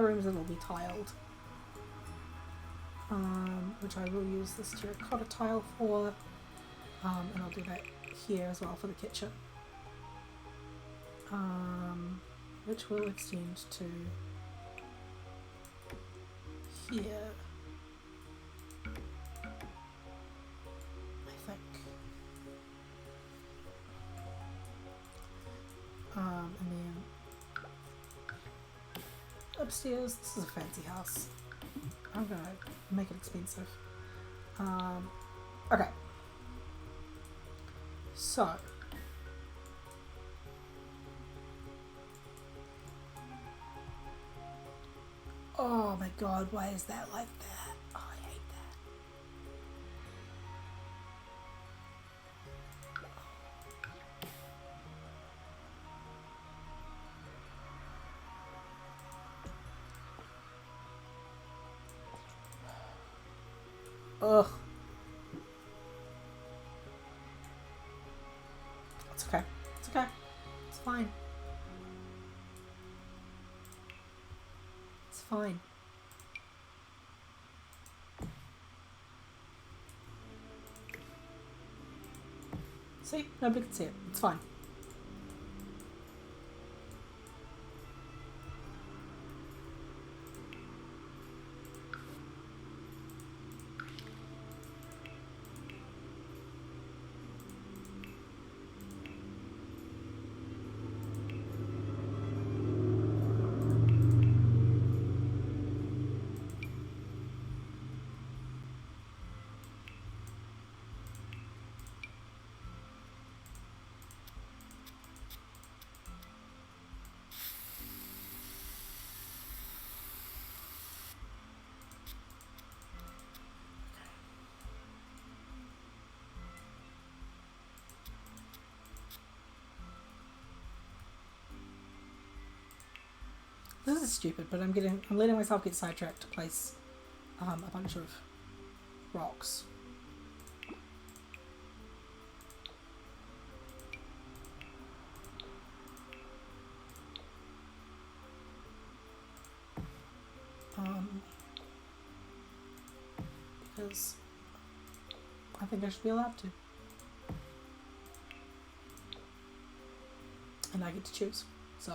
rooms that will be tiled. Which I will use this terracotta tile for. And I'll do that here as well for the kitchen. Which will extend to here. I think. And then upstairs, this is a fancy house. I'm gonna make it expensive. Okay. So. Oh my god, why is that like that? Oh, I hate that. Ugh. It's okay. It's okay. It's fine. It's fine. See? Nobody can see it. It's fine. This is stupid, but I'm letting myself get sidetracked to place a bunch of rocks. Because I think I should be allowed to. And I get to choose, so.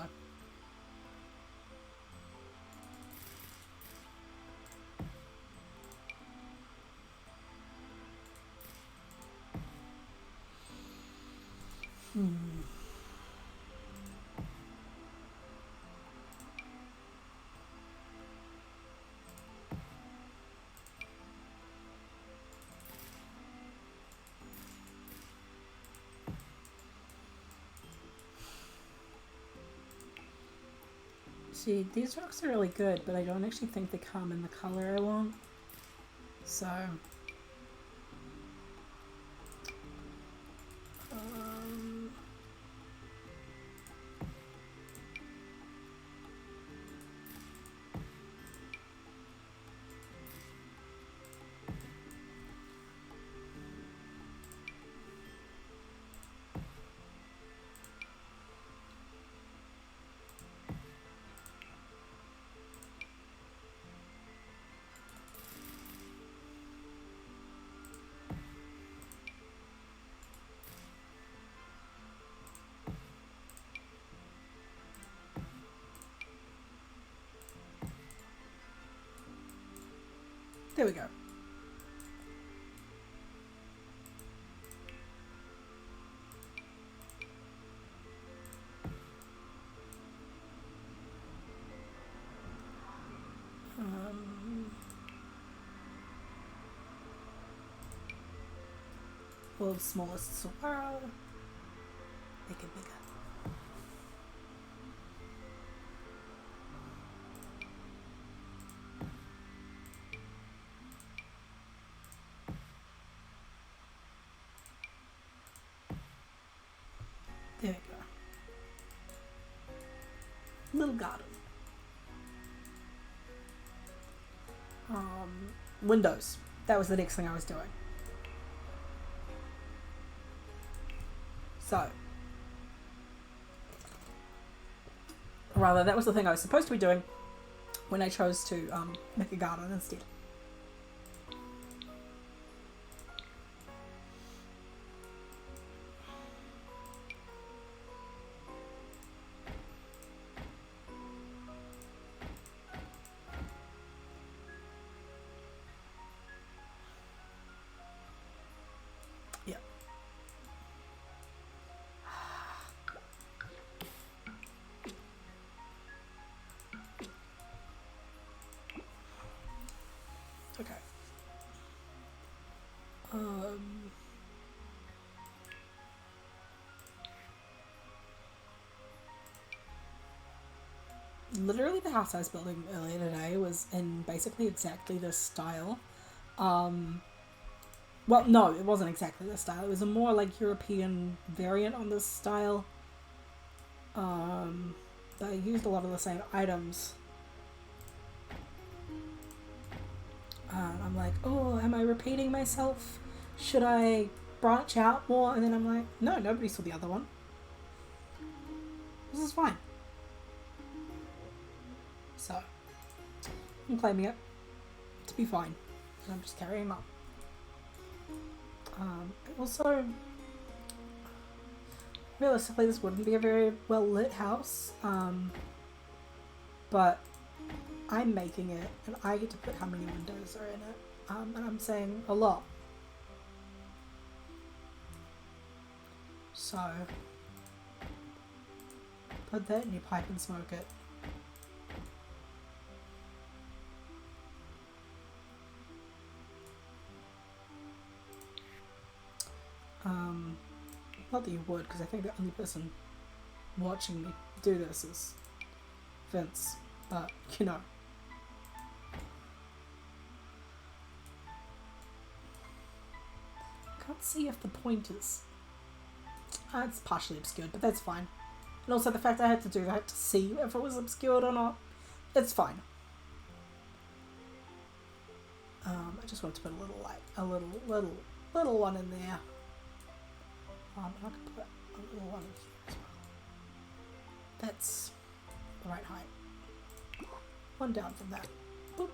See, these rocks are really good, but I don't actually think they come in the color I want. So, there we go. World's smallest saguaro. Make it bigger. There we go. Little garden. Windows. That was the next thing I was doing. So, rather, that was the thing I was supposed to be doing when I chose to make a garden instead. Okay. Literally the house I was building earlier today was in basically exactly this style. Well, no, it wasn't exactly this style. It was a more like European variant on this style. But I used a lot of the same items. I'm like, oh, am I repeating myself? Should I branch out more? And then I'm like, no, nobody saw the other one. This is fine. So, I'm claiming it to be fine. And I'm just carrying them up. Also, realistically, this wouldn't be a very well lit house. But I'm making it, and I get to put how many windows are in it. And I'm saying a lot. So, put that in your pipe and smoke it. Not that you would, because I think the only person watching me do this is Vince. But, you know. Can't see if the pointers. It's partially obscured, but that's fine. And also the fact I had to do that to see if it was obscured or not, it's fine. I just wanted to put a little light, a little one in there. And I could put a little one in here as well. That's the right height. One down from that. Boop.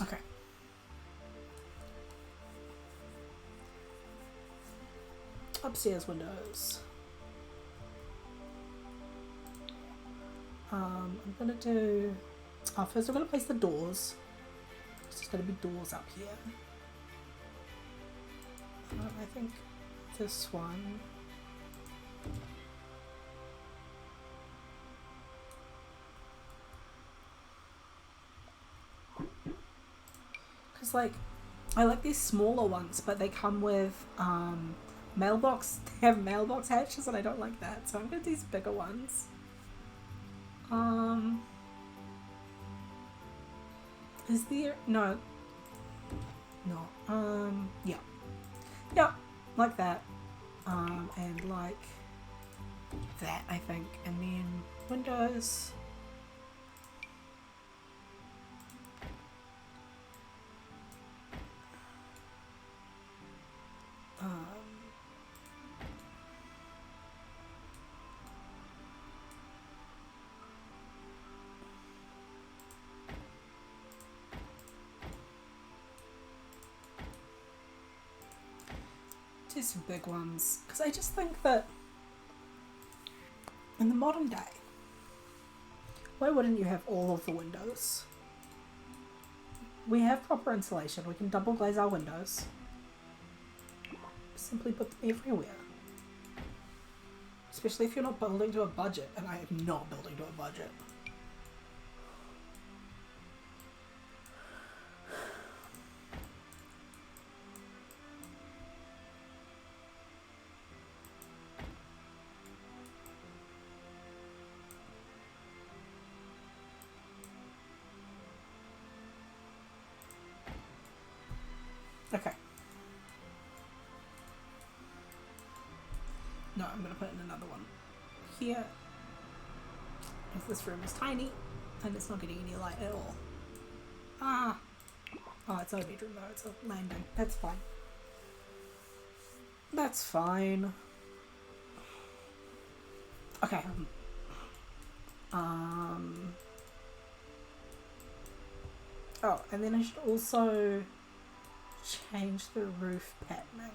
Okay. Upstairs windows. I'm gonna do. First, I'm gonna place the doors. There's gonna be doors up here. I think this one. Because, like, I like these smaller ones, but they come with mailbox. They have mailbox hatches, and I don't like that. So I'm gonna do these bigger ones. Is there no? No. Yeah. Yeah. Like that. And like that, I think, and then windows. Do some big ones, because I just think that in the modern day, why wouldn't you have all of the windows? We have proper insulation. We can double glaze our windows. Simply put them everywhere. Especially if you're not building to a budget, and I am not building to a budget. Okay. No, I'm gonna put in another one here. If this room is tiny and it's not getting any light at all. Ah! Oh, it's not a bedroom though, it's a landing. That's fine. That's fine. Okay. Oh, and then I should also change the roof patterning.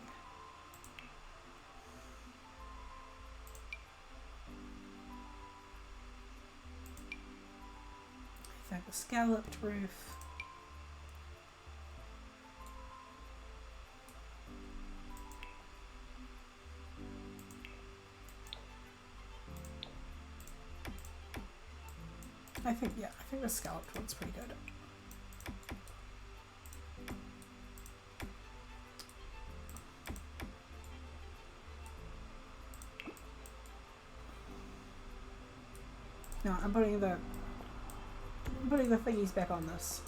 I have a scalloped roof. I think the scalloped one's pretty good. No, I'm putting the thingies back on this.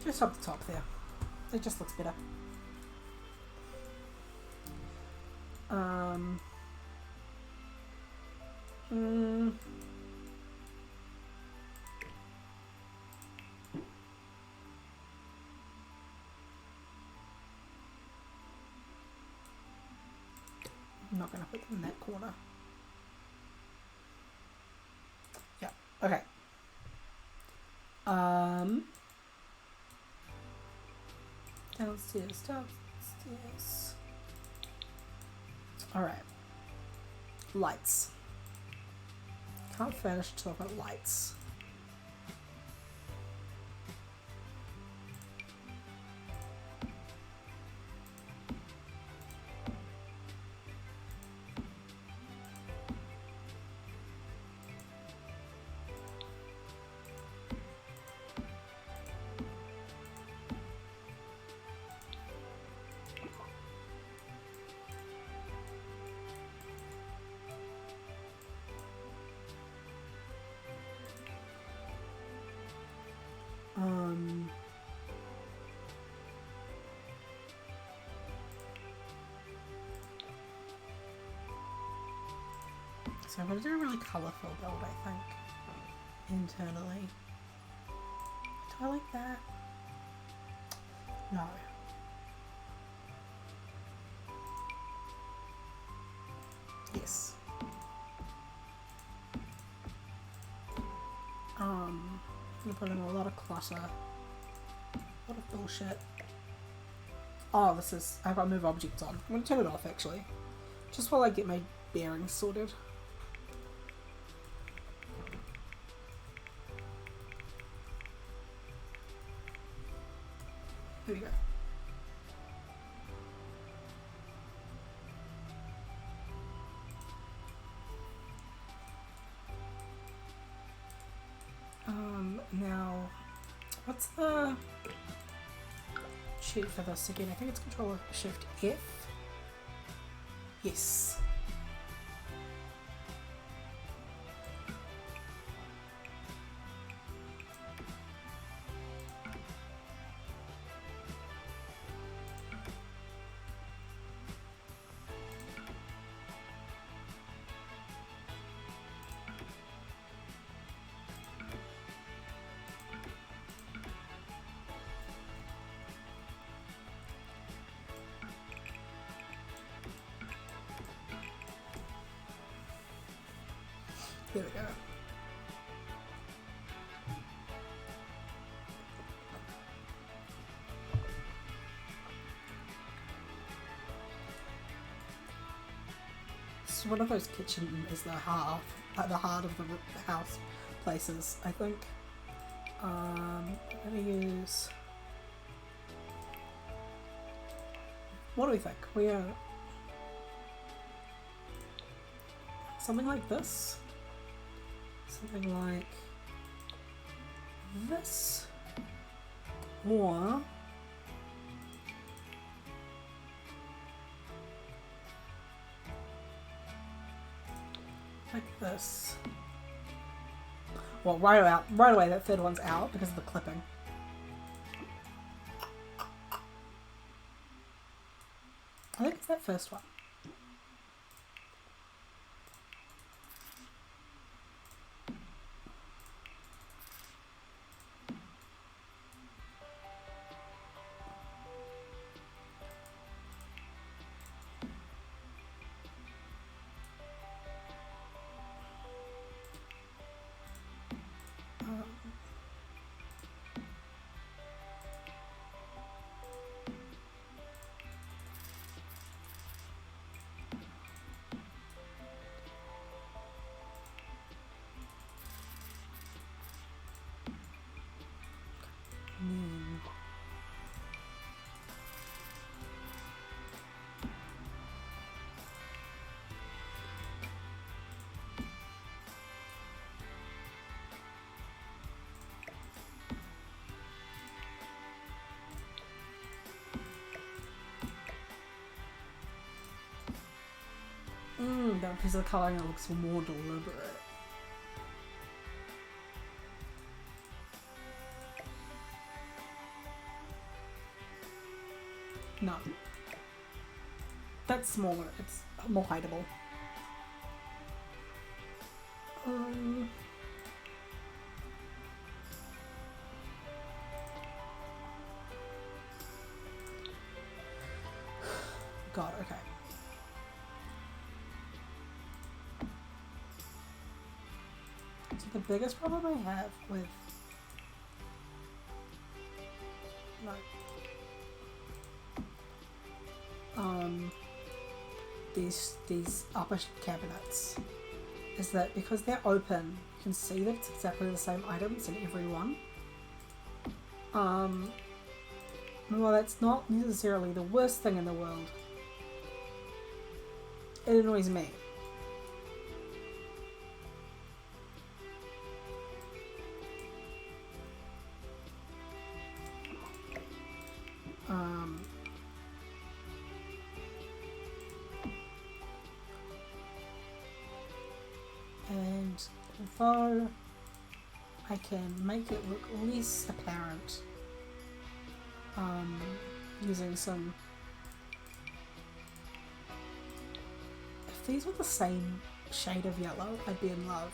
Just up the top there. It just looks better. I'm not going to put them in that corner. Yeah, okay. Downstairs. Alright. Lights. Can't finish till I've got lights. So I'm going to do a really colourful build, I think, internally. Do I like that? No. Yes. I'm going to put in a lot of clutter. A lot of bullshit. Oh, this is... I've got to move objects on. I'm going to turn it off, actually. Just while I get my bearings sorted. Here we go. Now, what's the sheet for this again? I think it's Control Shift F. Yes. There we go. So one of those kitchen is the heart, at the heart of the house places, I think. I'm gonna use. What do we think? We are something like this. Something like this, or like this. Well, right away that third one's out because of the clipping. I think it's that first one. That piece of the colouring looks more deliberate. No. That's smaller. It's more hideable. God, okay. So the biggest problem I have with these upper cabinets is that because they're open, you can see that it's exactly the same items in every one. Well, that's not necessarily the worst thing in the world. It annoys me. And although I can make it look less apparent using some... If these were the same shade of yellow, I'd be in love.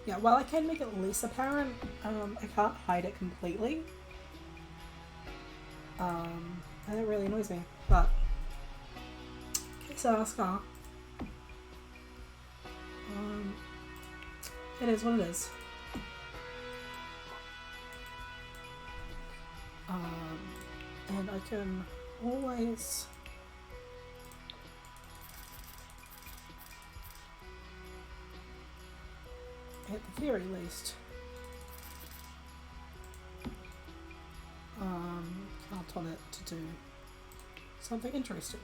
Yeah, while I can make it less apparent, I can't hide it completely. And it really annoys me, but so scar. It is what it is. And I can always at the very least count on it to do something interesting.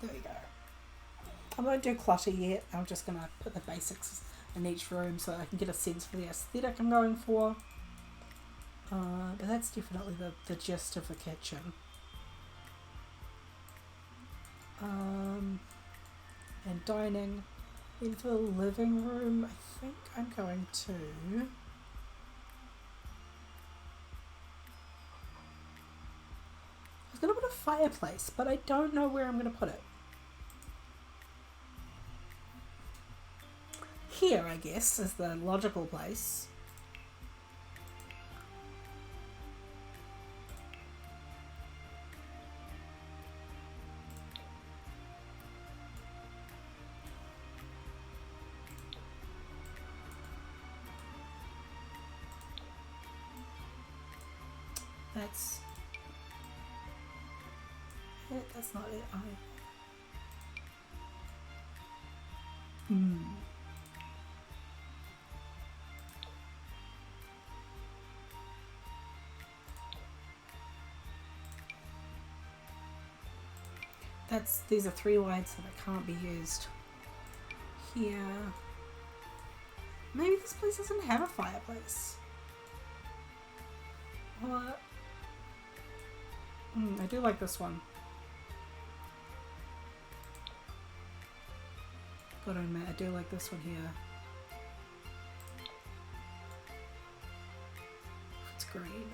There we go. I won't do clutter yet. I'm just going to put the basics in each room so I can get a sense for the aesthetic I'm going for. But that's definitely the gist of the kitchen. And dining. Then for the living room, I think I'm going to... I was going to put a fireplace, but I don't know where I'm going to put it. Here, I guess, is the logical place. That's it. That's not it. These are 3 lights that can't be used. Here. Maybe this place doesn't have a fireplace. What? I do like this one. Gotta admit, I do like this one here. It's green.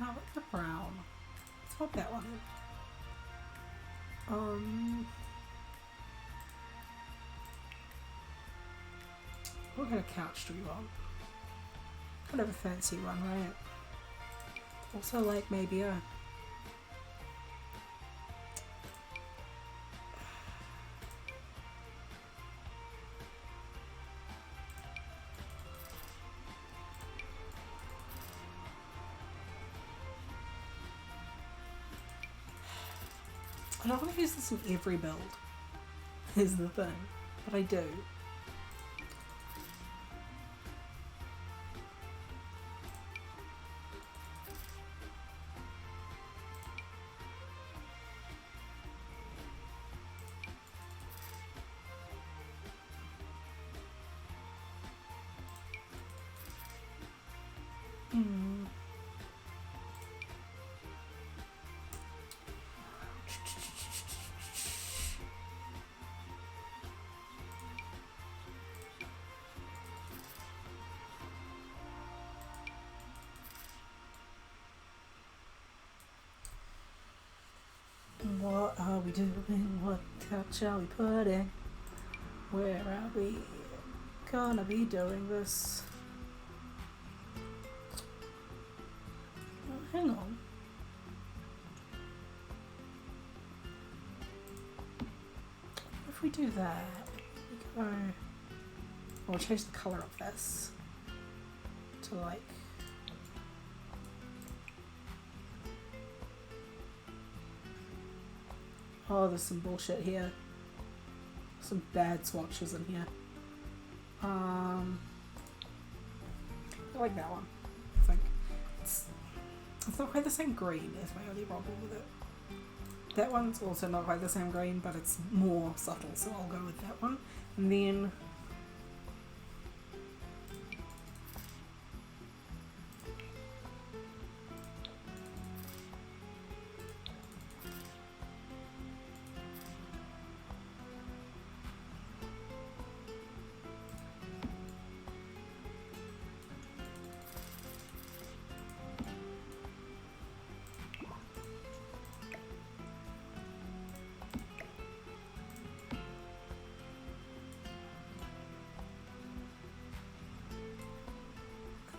Oh, what's the brown? Let's pop that one in. What kind of couch do we want? Kind of a fancy one, right? Also like maybe a... I don't want to use this in every build, is the thing, but I do. What are we doing? What couch are we putting? Where are we gonna be doing this? Oh, hang on. If we do that, we go... We'll change the colour of this to like... Oh, there's some bullshit here. Some bad swatches in here. I like that one, I think. It's not quite the same green is my only problem with it. That one's also not quite the same green, but it's more subtle, so I'll go with that one. And then...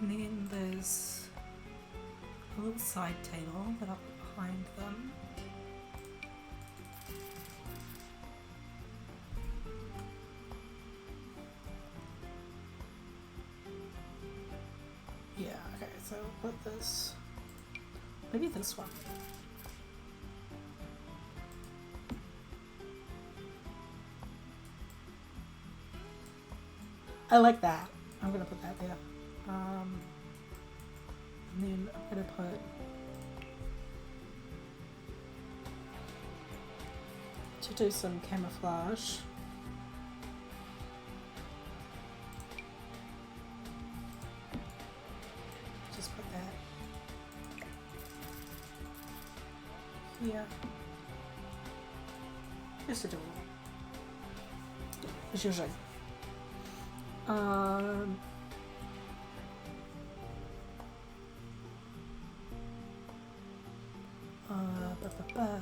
And then there's a little side table that I'll put behind them. Yeah, okay, so I'll put this, maybe this one. I like that. I'm gonna put that there. And then I'm gonna put to do some camouflage. just put that here. Just adorable. As usual. Ba, ba, ba.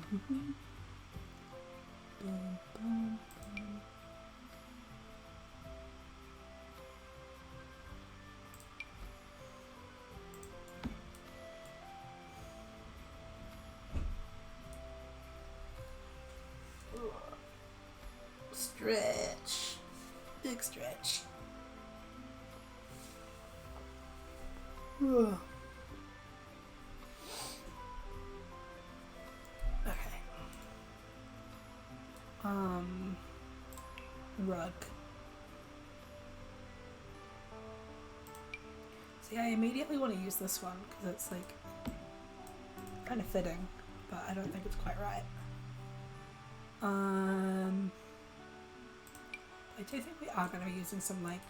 Bum, bum, bum. Stretch. Big stretch. Ugh. Rug. See, I immediately want to use this one because it's like kind of fitting, but I don't think it's quite right. I do think we are going to be using some like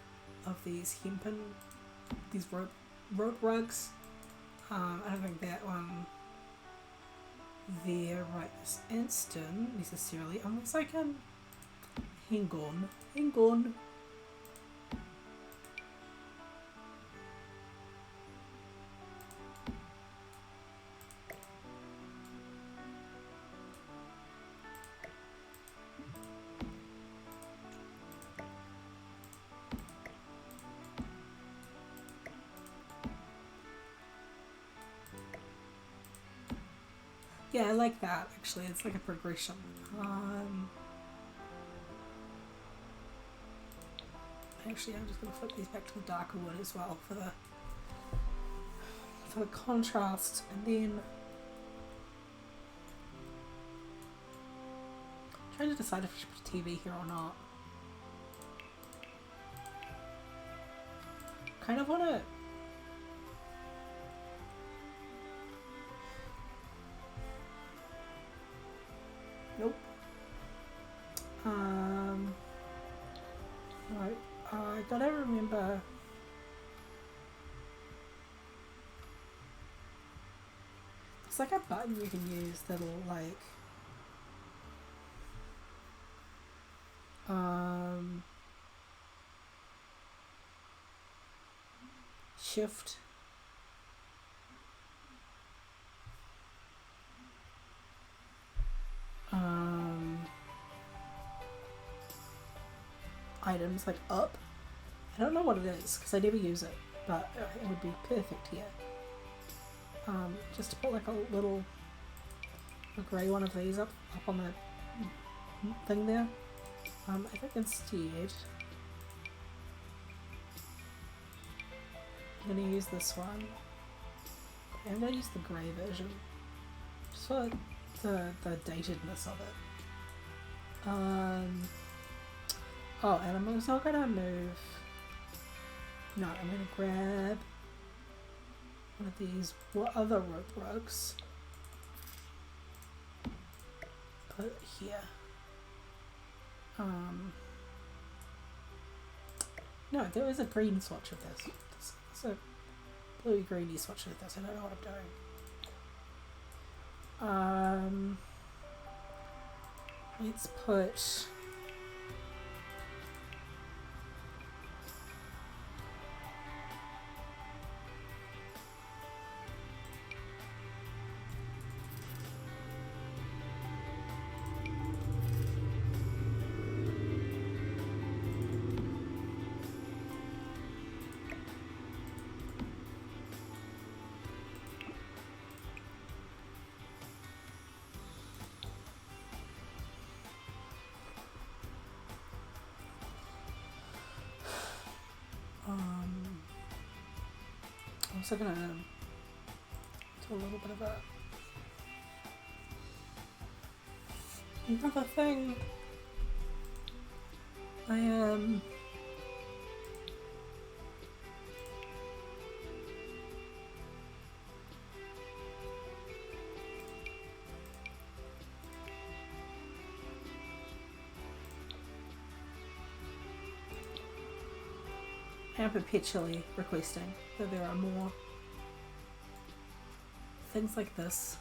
of these rope rugs. I don't think that one there right this instant necessarily, unless I can hang on. Yeah, I like that actually. It's like a progression. Actually, I'm just going to flip these back to the darker wood as well for the contrast, and then I'm trying to decide if I should put a TV here or not. Kind of want to. Nope. No. I gotta remember. It's like a button you can use that'll like shift items like up. I don't know what it is because I never use it, but it would be perfect here. Just to put like a grey one of these up on the thing there. I think instead I'm going to use this one. I'm going to use the grey version just for the datedness of it. Oh, and I'm also going to move. No, I'm going to grab one of these other rope rugs. Put it here. No, there is a green swatch of this. There's a blue greeny swatch of this. I don't know what I'm doing. Let's put I'm also gonna do a little bit of another thing. I am perpetually requesting that there are more things like this.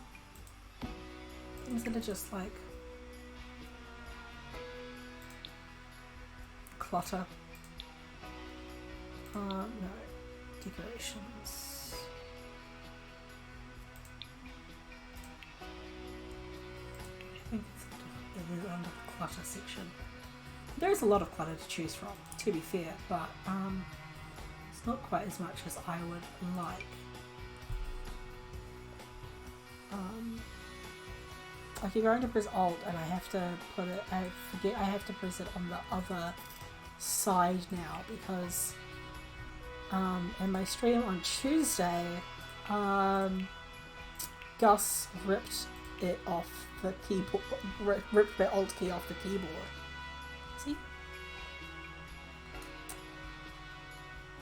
Things that are just like clutter. No, decorations. I think it is under the clutter section. There is a lot of clutter to choose from, to be fair, but it's not quite as much as I would like. Like you're going to press Alt and I have to put it, I forget I have to press it on the other side now because in my stream on Tuesday, Gus ripped it off the keyboard, ripped the Alt key off the keyboard. See?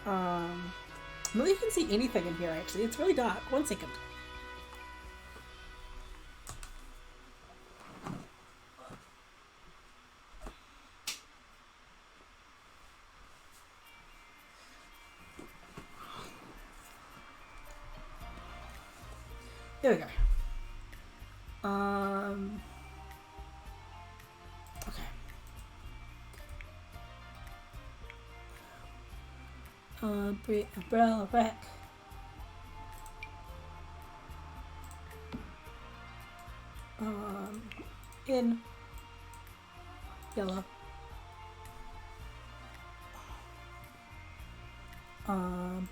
Well, you can see anything in here actually. It's really dark. 1 second. There we go. Okay. Umbrella rack. In yellow. And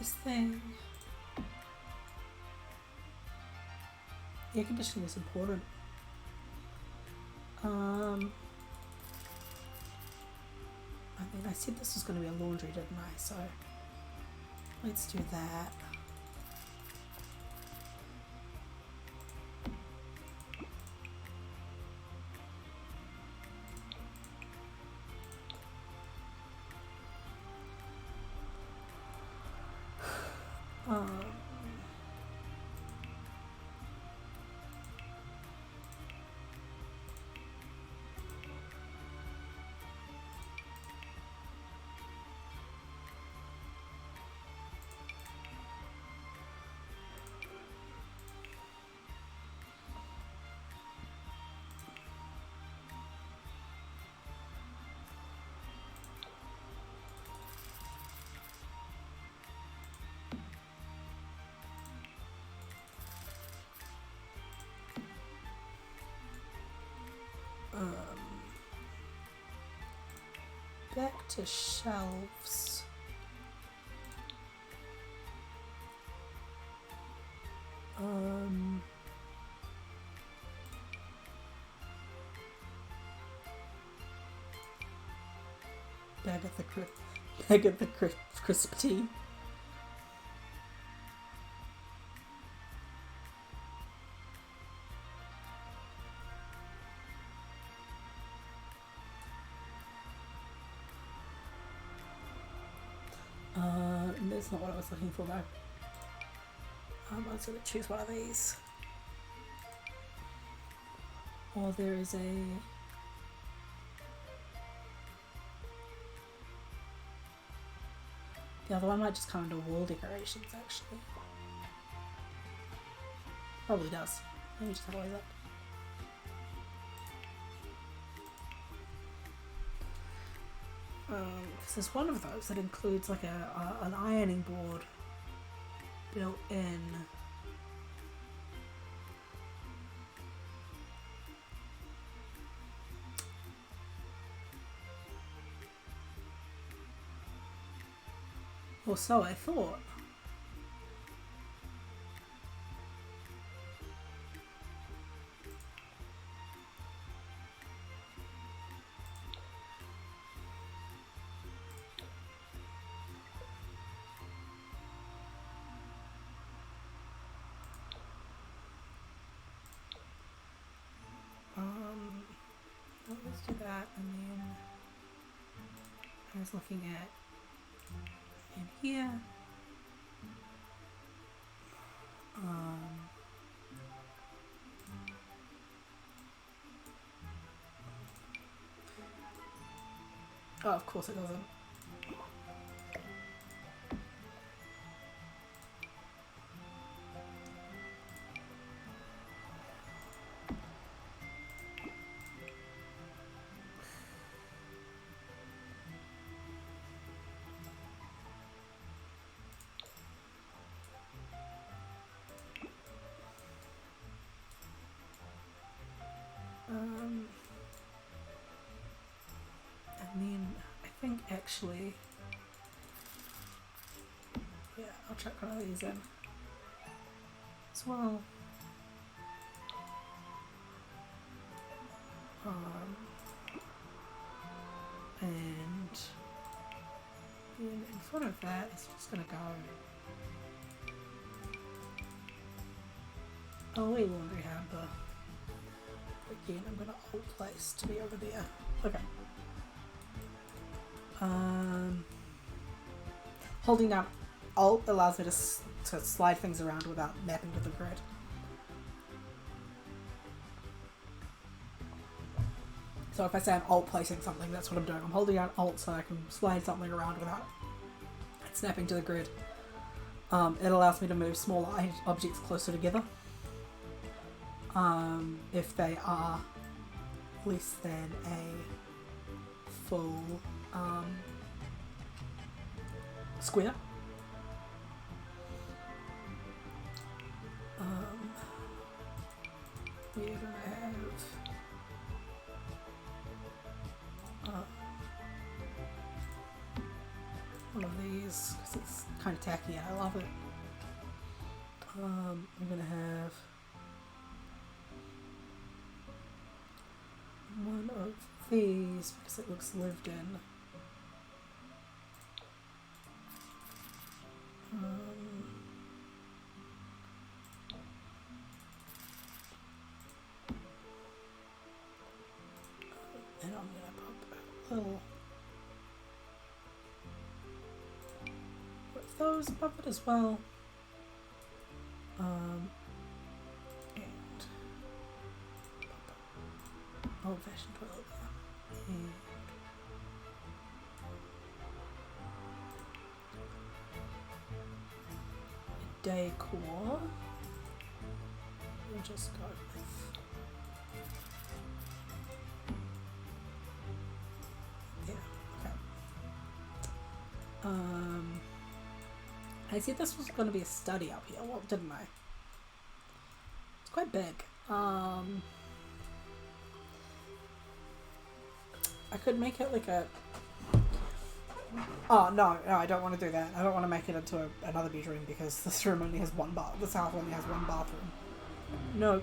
this thing. Air conditioning is important. I mean, I said this was going to be a laundry, didn't I? So let's do that. Back to shelves. Bag of the crisp tea. is not what I was looking for though. I was going to choose one of these. Or there is a... The other one might just come under wall decorations actually. Probably does. Let me just have a look. Because there's one of those that includes like an ironing board built in. Or so I thought. Let's do that, and then I was looking at in here. Oh, of course it doesn't. And then I think actually, yeah, I'll chuck one of these in as well. And then in front of that, it's just gonna go a wee laundry hamper. Again, I'm gonna alt place to be over there. Okay. Holding down Alt allows me to slide things around without mapping to the grid. So if I say I'm alt placing something, that's what I'm doing. I'm holding down Alt so I can slide something around without it snapping to the grid. It allows me to move smaller objects closer together. If they are less than a full square. We're gonna have one of these because it's kind of tacky and I love it. I'm gonna have one of these because it looks lived in. And I'm gonna pop a little with those above it as well. And old-fashioned toilet there. And decor. We'll just go with I said this was going to be a study up here, well, didn't I? It's quite big. I could make it like a... Oh, no, I don't want to do that. I don't want to make it into another bedroom because this room only has one bath. This house only has one bathroom. No.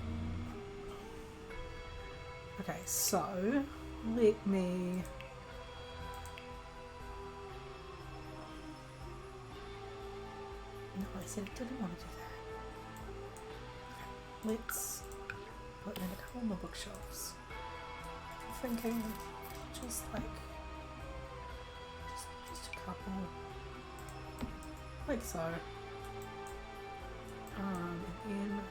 Okay, so let me... No, I said I didn't want to do that. Okay, let's put in a couple more bookshelves. I'm thinking just like just a couple. like so. And then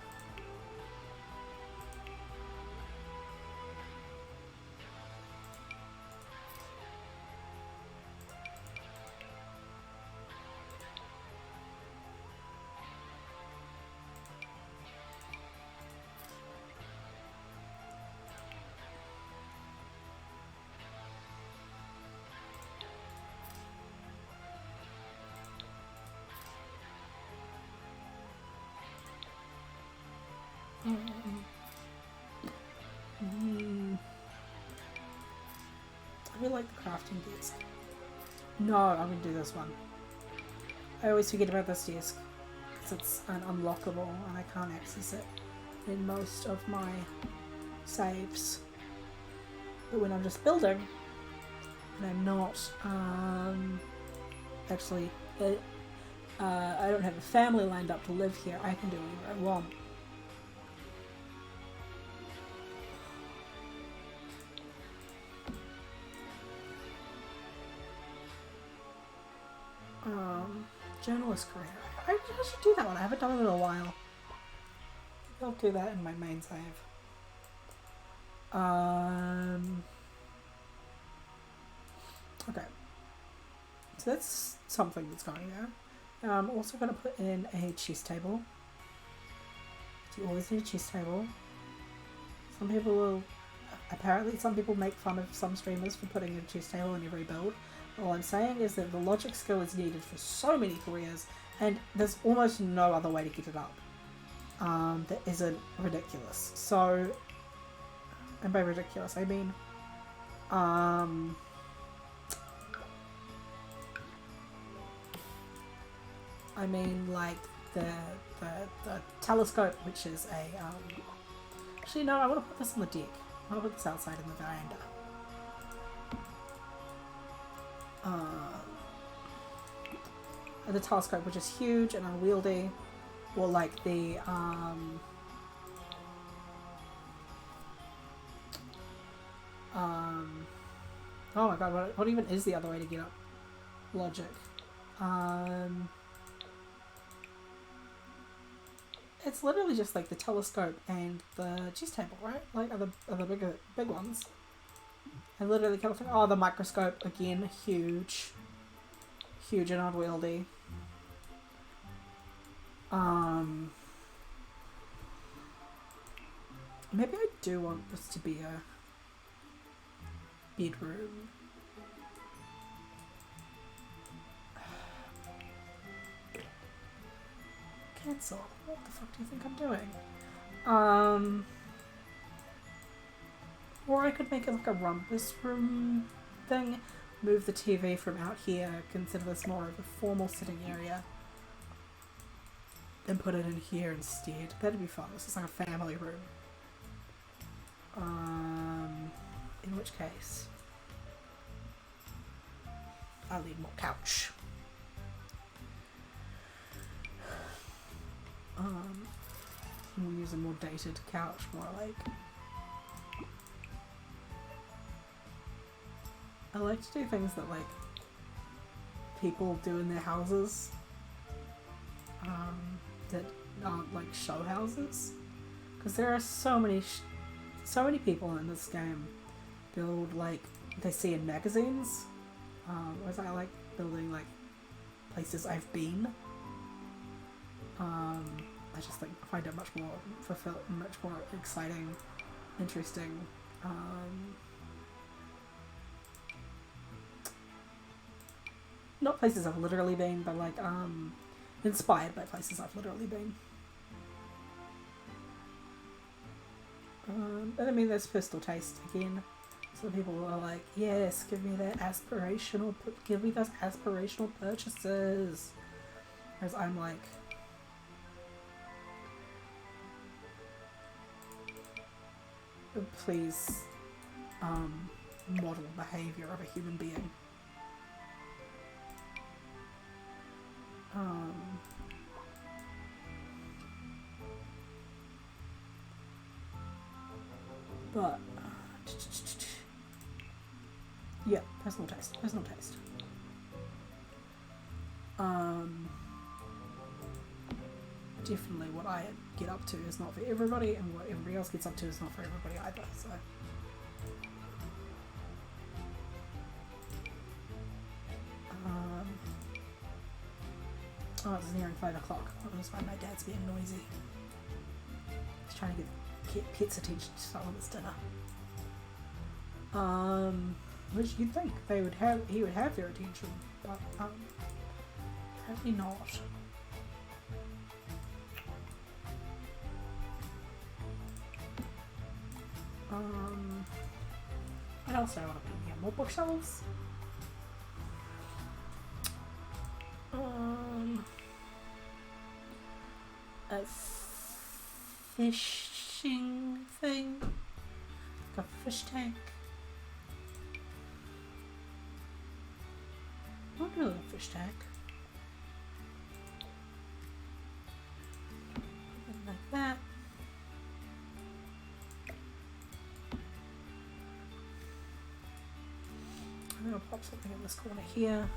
I really like the crafting desk. No, I'm gonna do this one. I always forget about this desk because it's an unlockable and I can't access it in most of my saves. But when I'm just building and I'm not actually I don't have a family lined up to live here, I can do whatever I want. Journalist career. I should do that one. I haven't done it in a while. I'll do that in my main save. Okay. So that's something that's going there. I'm also going to put in a chess table. So you always need a chess table. Some people will... Apparently some people make fun of some streamers for putting in a chess table in every build. All I'm saying is that the logic skill is needed for so many careers, and there's almost no other way to get it up that isn't ridiculous. So, and by ridiculous, I mean, like the telescope, which is a actually no, I want to put this on the deck. I want to put this outside in the veranda. The telescope, which is huge and unwieldy, or like the oh my god, what even is the other way to get up logic? It's literally just like the telescope and the chess table, right? Like are the big ones. I literally kept thinking, oh, the microscope again, huge and unwieldy. Maybe I do want this to be a bedroom. Cancel. What the fuck do you think I'm doing? Or I could make it like a rumpus room thing. Move the TV from out here, consider this more of a formal sitting area. And put it in here instead. That'd be fun. This is like a family room. In which case, I'll need more couch. We'll use a more dated couch, more like. I like to do things that like people do in their houses. That aren't like show houses, because there are so many people in this game build like they see in magazines. Whereas I like building like places I've been. I just like find it much more much more exciting, interesting. Not places I've literally been, but like inspired by places I've literally been. And I mean, there's personal taste again. Some people are like, yes, give me those aspirational purchases. Whereas I'm like, please, model behavior of a human being. But yeah, personal taste. definitely what I get up to is not for everybody, and what everybody else gets up to is not for everybody either. So. Oh, it's nearing 5 o'clock. That was why my dad's being noisy. He's trying to get Pet's attention to tell him it's dinner. Which you'd think he would have their attention, but apparently not. What else do I want to put in here? More bookshelves? A fishing thing? Like a fish tank? Not really a fish tank. Something like that. I'm gonna pop something in this corner here.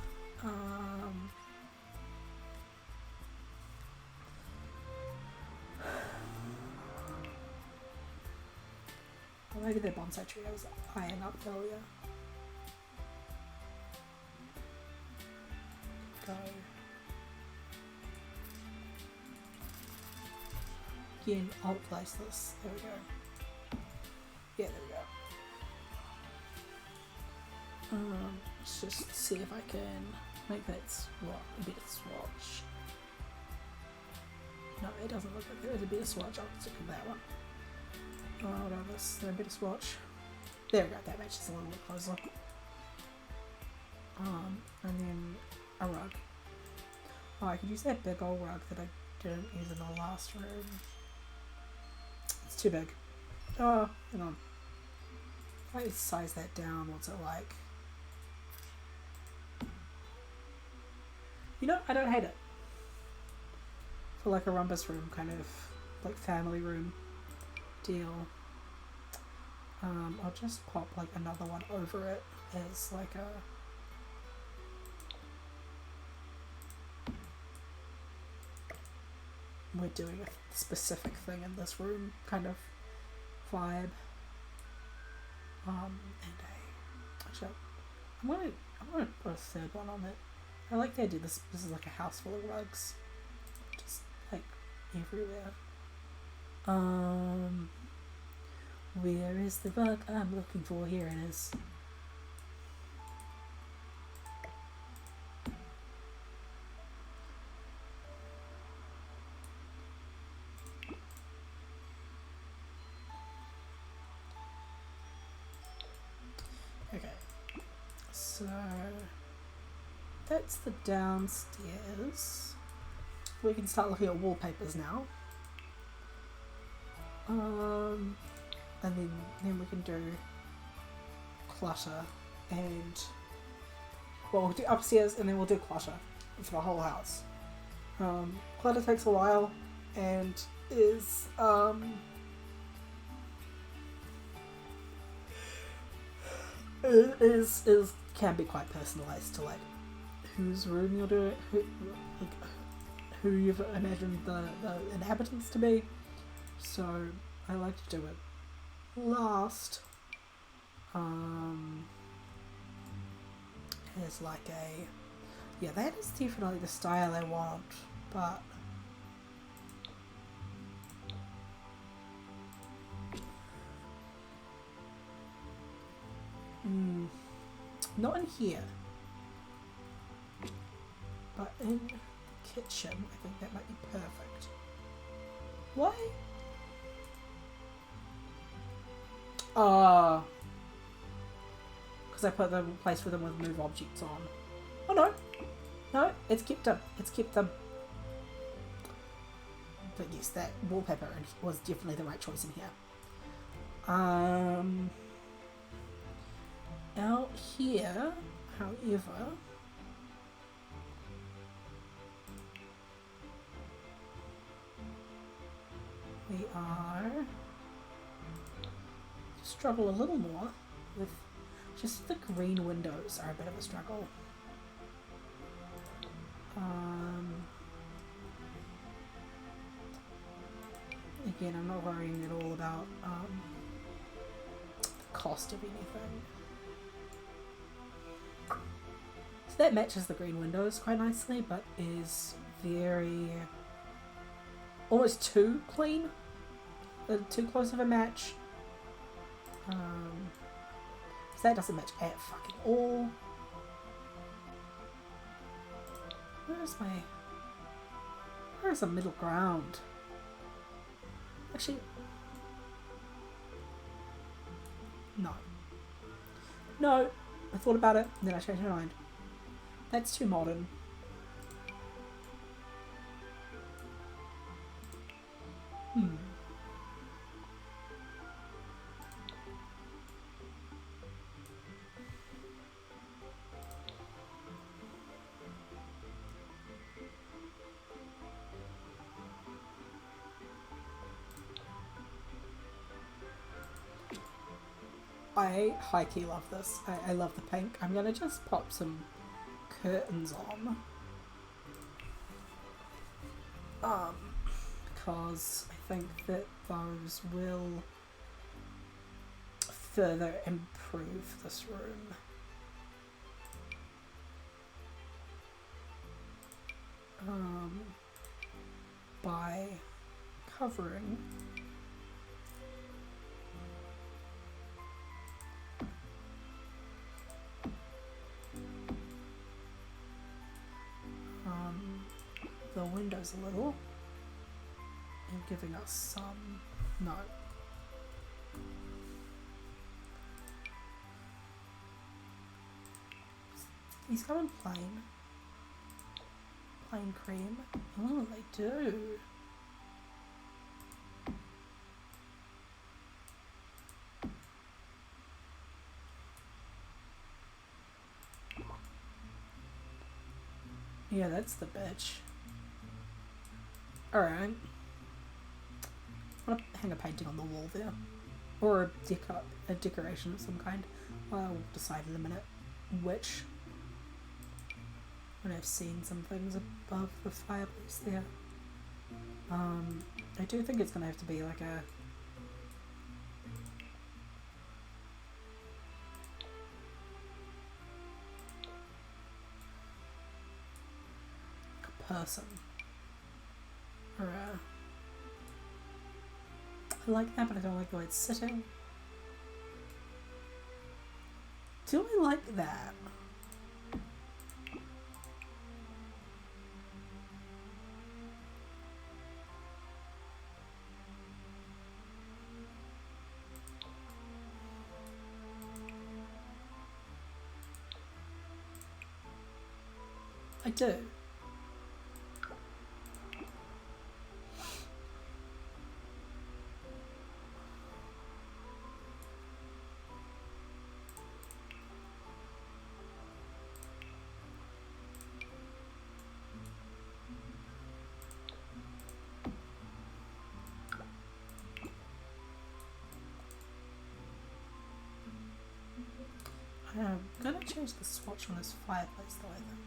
Maybe the bonsai tree I was eyeing up earlier. Go. Again, I'll place this. There we go. Yeah, there we go. Let's just see if I can make that a bit of swatch. No, it doesn't look like there is a bit of swatch. I'll stick with that one. What are this? There a bit of swatch. There we go, that matches a little bit closer. And then a rug. Oh, I could use that big old rug that I didn't use in the last room. It's too big. Oh, hang on. If I size that down, what's it like? You know, I don't hate it. For like a rumpus room, kind of like family room deal. I'll just pop like another one over it as like a we're doing a specific thing in this room kind of vibe. And actually I'm gonna put a third one on it. I like the idea this is like a house full of rugs. Just like everywhere. Where is the rug I'm looking for? Here it is. Okay, so that's the downstairs. We can start looking at wallpapers now. And then we can do clutter and well, we'll do upstairs and then we'll do clutter for the whole house. Clutter takes a while and is can be quite personalized to like whose room you'll do it, who you've imagined the inhabitants to be. So I like to do it last is like yeah, that is definitely the style I want, but not in here, but in the kitchen I think that might be perfect. Why? Because I put them in place for them with move objects on. Oh no! No, it's kept them. It's kept them. But yes, that wallpaper was definitely the right choice in here. Out here, however, we are struggle a little more with just the green windows are a bit of a struggle. again, I'm not worrying at all about the cost of anything. So that matches the green windows quite nicely, but is very... almost too clean. Too close of a match. So that doesn't match at fucking all. Where's the middle ground? Actually, no. No, I thought about it, and then I changed my mind. That's too modern. I high-key love this. I love the pink. I'm gonna just pop some curtains on. Because I think that those will further improve this room. By covering the windows a little and giving us some... no. These come in plain. Plain cream. Oh, they do. Yeah, that's the bitch. Alright. I'm gonna hang a painting on the wall there. Or a decoration of some kind. I'll decide in a minute which. When I've seen some things above the fireplace there. I do think it's gonna have to be like a person. Or I like that, but I don't like the way it's sitting. Do I like that? I do. I'm gonna change the swatch on this fireplace though, I think.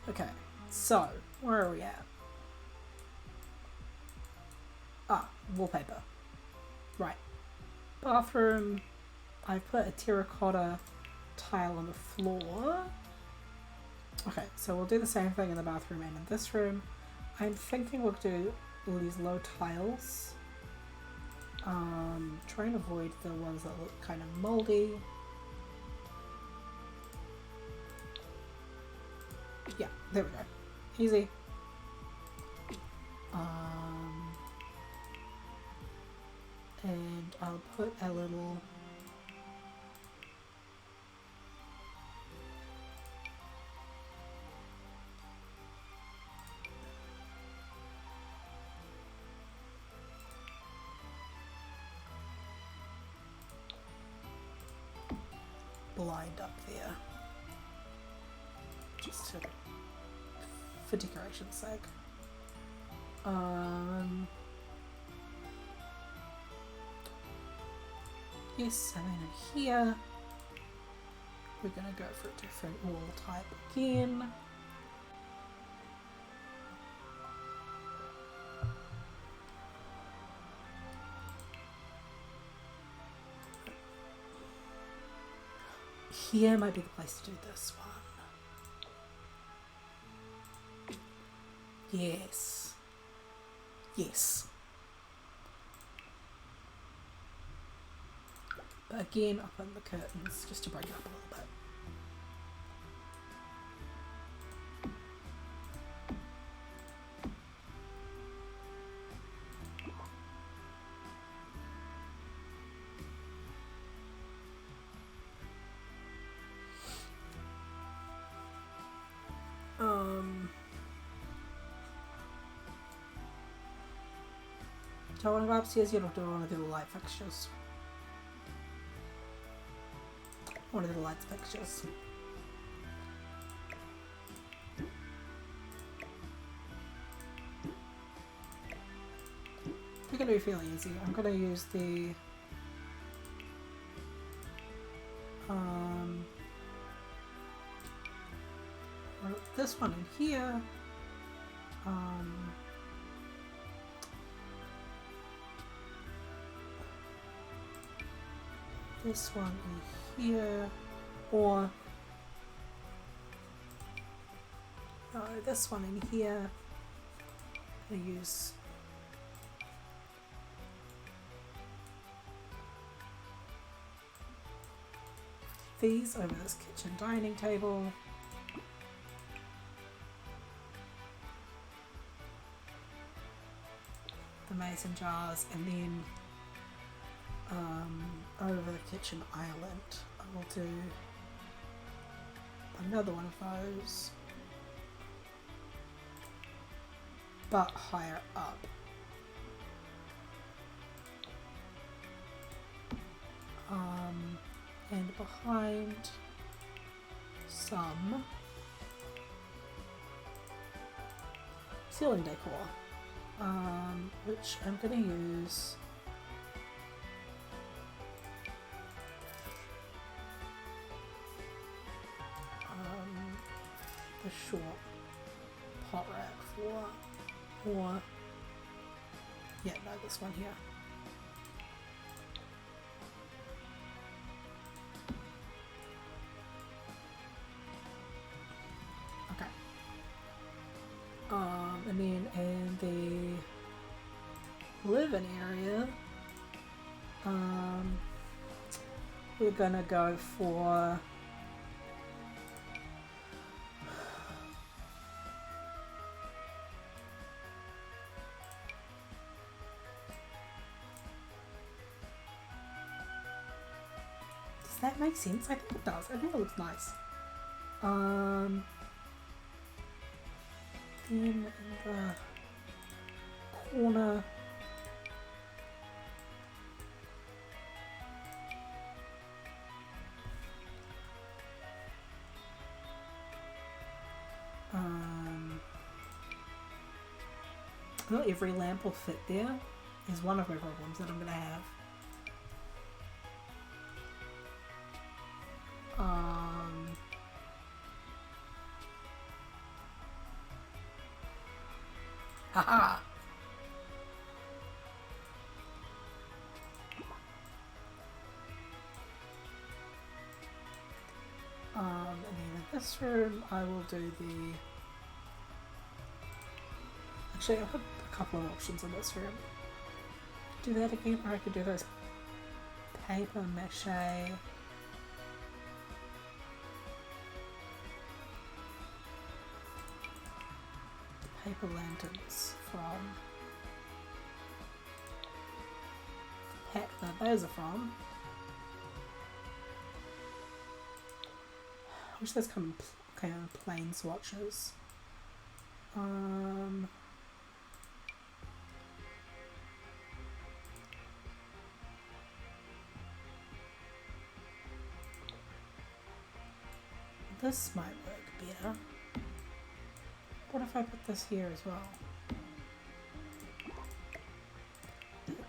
Okay, so where are we at? Wallpaper. Right. Bathroom. I've put a terracotta tile on the floor. Okay, so we'll do the same thing in the bathroom and in this room. I'm thinking we'll do all these low tiles. Try and avoid the ones that look kind of moldy. Yeah, there we go. Easy. And I'll put a little blind up there just to for decoration's sake. Yes, and then in here we're going to go for a different wall type again. Here might be the place to do this one. Yes. Yes. But again, open the curtains just to break it up a little bit. Do I want to go upstairs yet, or do I want to do the light fixtures? I want to do the lights fixtures. We're going to be fairly easy. I'm going to use the this one in here. This one in here, or no, this one in here. I'm going to use these over this kitchen dining table. The mason jars, and then over the kitchen island I will do another one of those, but higher up. And behind some ceiling decor, which I'm going to use the short pot rack for, or yeah, no, this one here. Okay. And then in the living area, we're gonna go for Does that make sense? I think it does. I think it looks nice. Then in the corner, not every lamp will fit there is one of my problems that I'm going to have. Haha! And then in this room I will do the... Actually, I've got a couple of options in this room. Do that again, or I could do those paper mache paper lanterns from the pack that those are from. I wish those come in plain swatches. This might work better. What if if I put this here as well?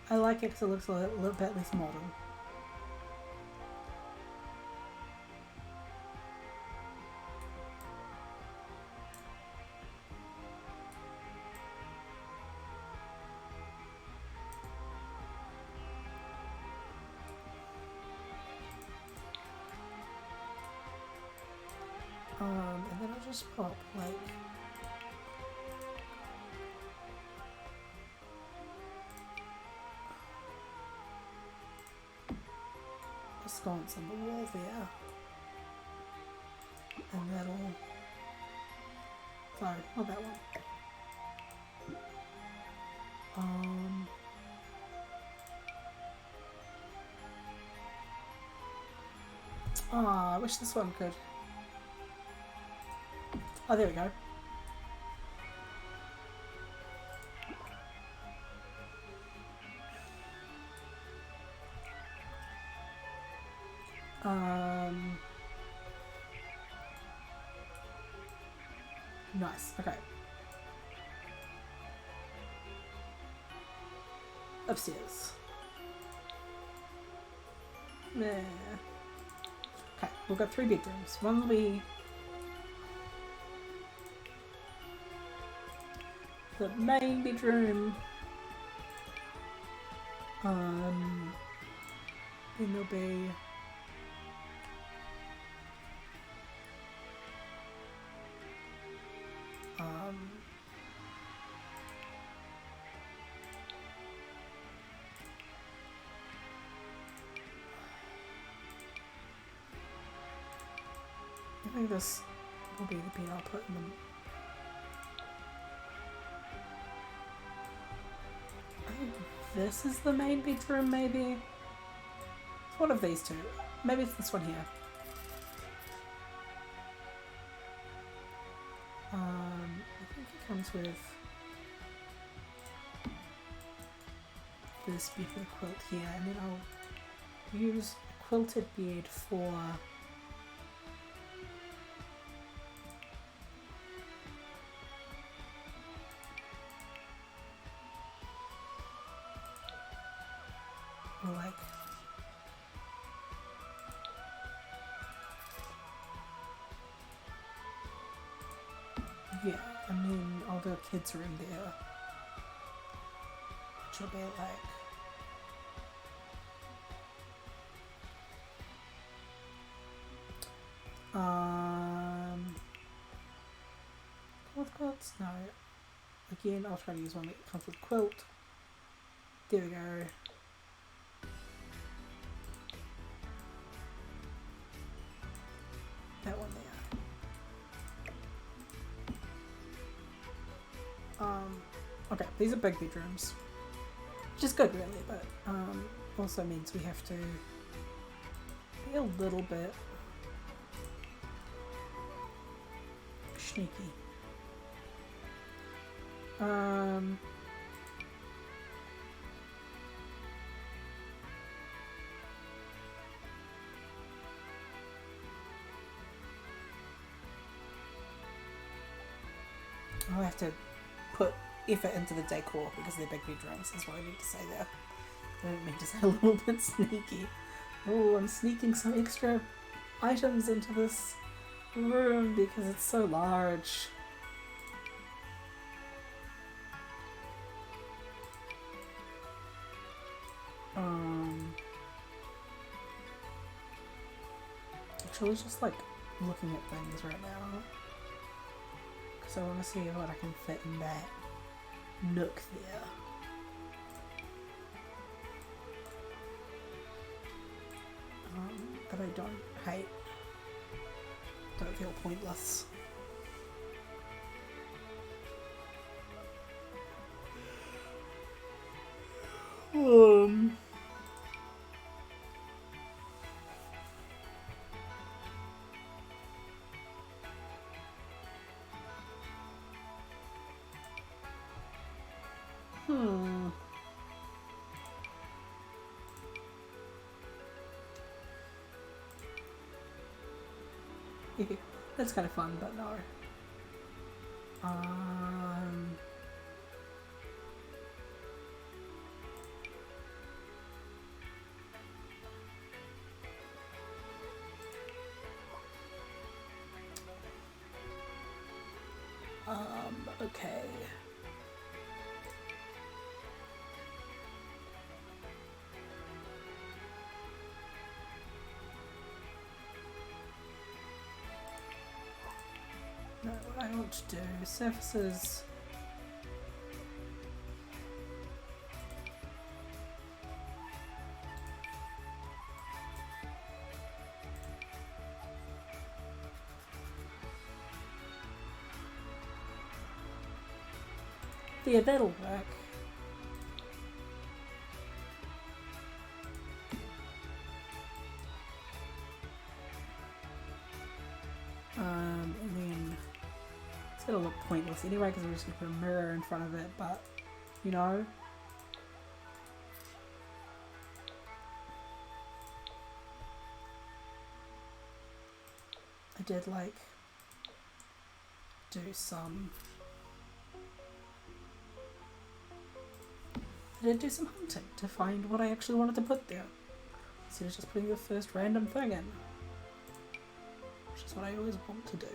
I like it because it looks a little bit less modern. And then I'll just pop like a sconce on the wall there, and that'll, sorry, not that one. I wish this one could. Oh, there we go. Nice. Okay. Upstairs. Nah. Okay, we've got 3 bedrooms. One will be the main bedroom. Then there'll be I think this will be the bed I'll put in them. I think this is the main bedroom, maybe? It's one of these two. Maybe it's this one here. I think it comes with this beautiful quilt here, and then I'll use a quilted bed for like yeah, and then I'll do a kids room there, which will be like with quilts? No. Again, I'll try to use one that comes with quilt. There we go. That one there. Okay, these are big bedrooms. Which is good really, but also means we have to be a little bit sneaky. I'll have to put effort into the decor because they're big bedrooms, is what I meant to say there. I didn't mean to say a little bit sneaky. Oh, I'm sneaking some extra items into this room because it's so large. Actually, just like looking at things right now. Because I want to see what I can fit in that nook there. That I don't hate. Don't feel pointless. That's kind of fun, but no. Okay. No, what I want to do, surfaces. Yeah, that'll work. And then it's gonna look pointless anyway because we're just gonna put a mirror in front of it, but you know. I did like do some. I did do some hunting to find what I actually wanted to put there, instead of just putting the first random thing in, which is what I always want to do.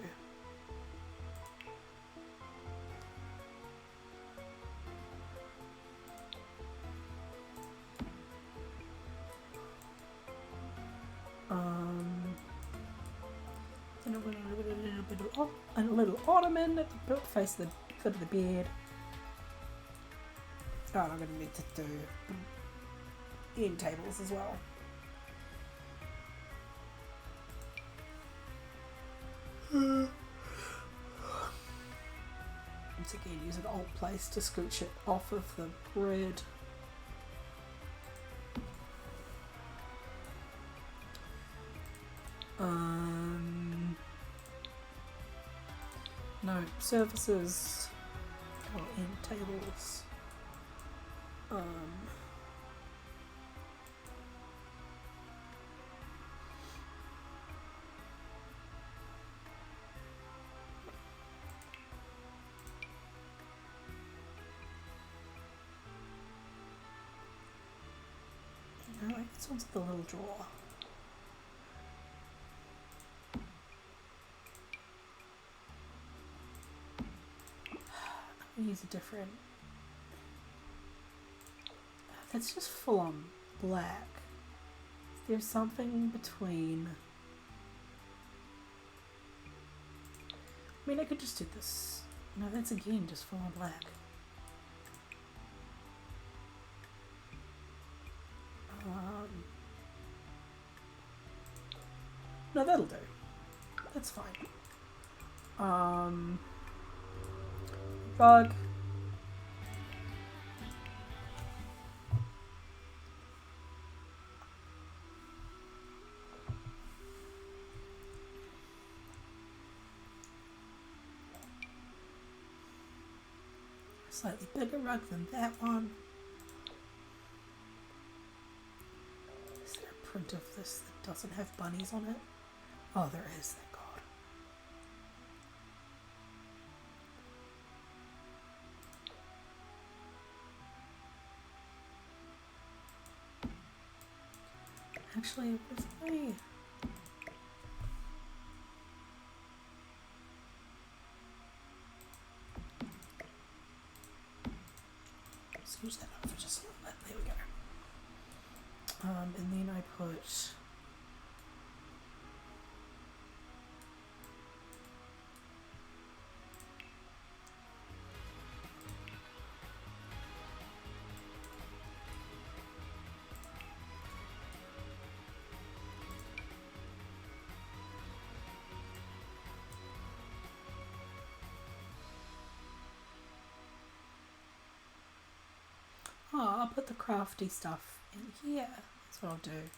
And a little ottoman at the face of the foot of the bed. Oh, and I'm going to need to do end tables as well. Once again, use an old place to scooch it off of the grid. No, surfaces or end tables. No, I guess onto the little drawer. I'll use a different. That's just full on black. There's something between. I mean, I could just do this. No, that's again just full on black. No, that'll do. That's fine. Rug. Slightly bigger rug than that one. Is there a print of this that doesn't have bunnies on it? Oh, there is, thank God. Actually, what if I... Scooch that up for just a little bit. There we go. And then I put... Oh, I'll put the crafty stuff in here. That's what I'll do.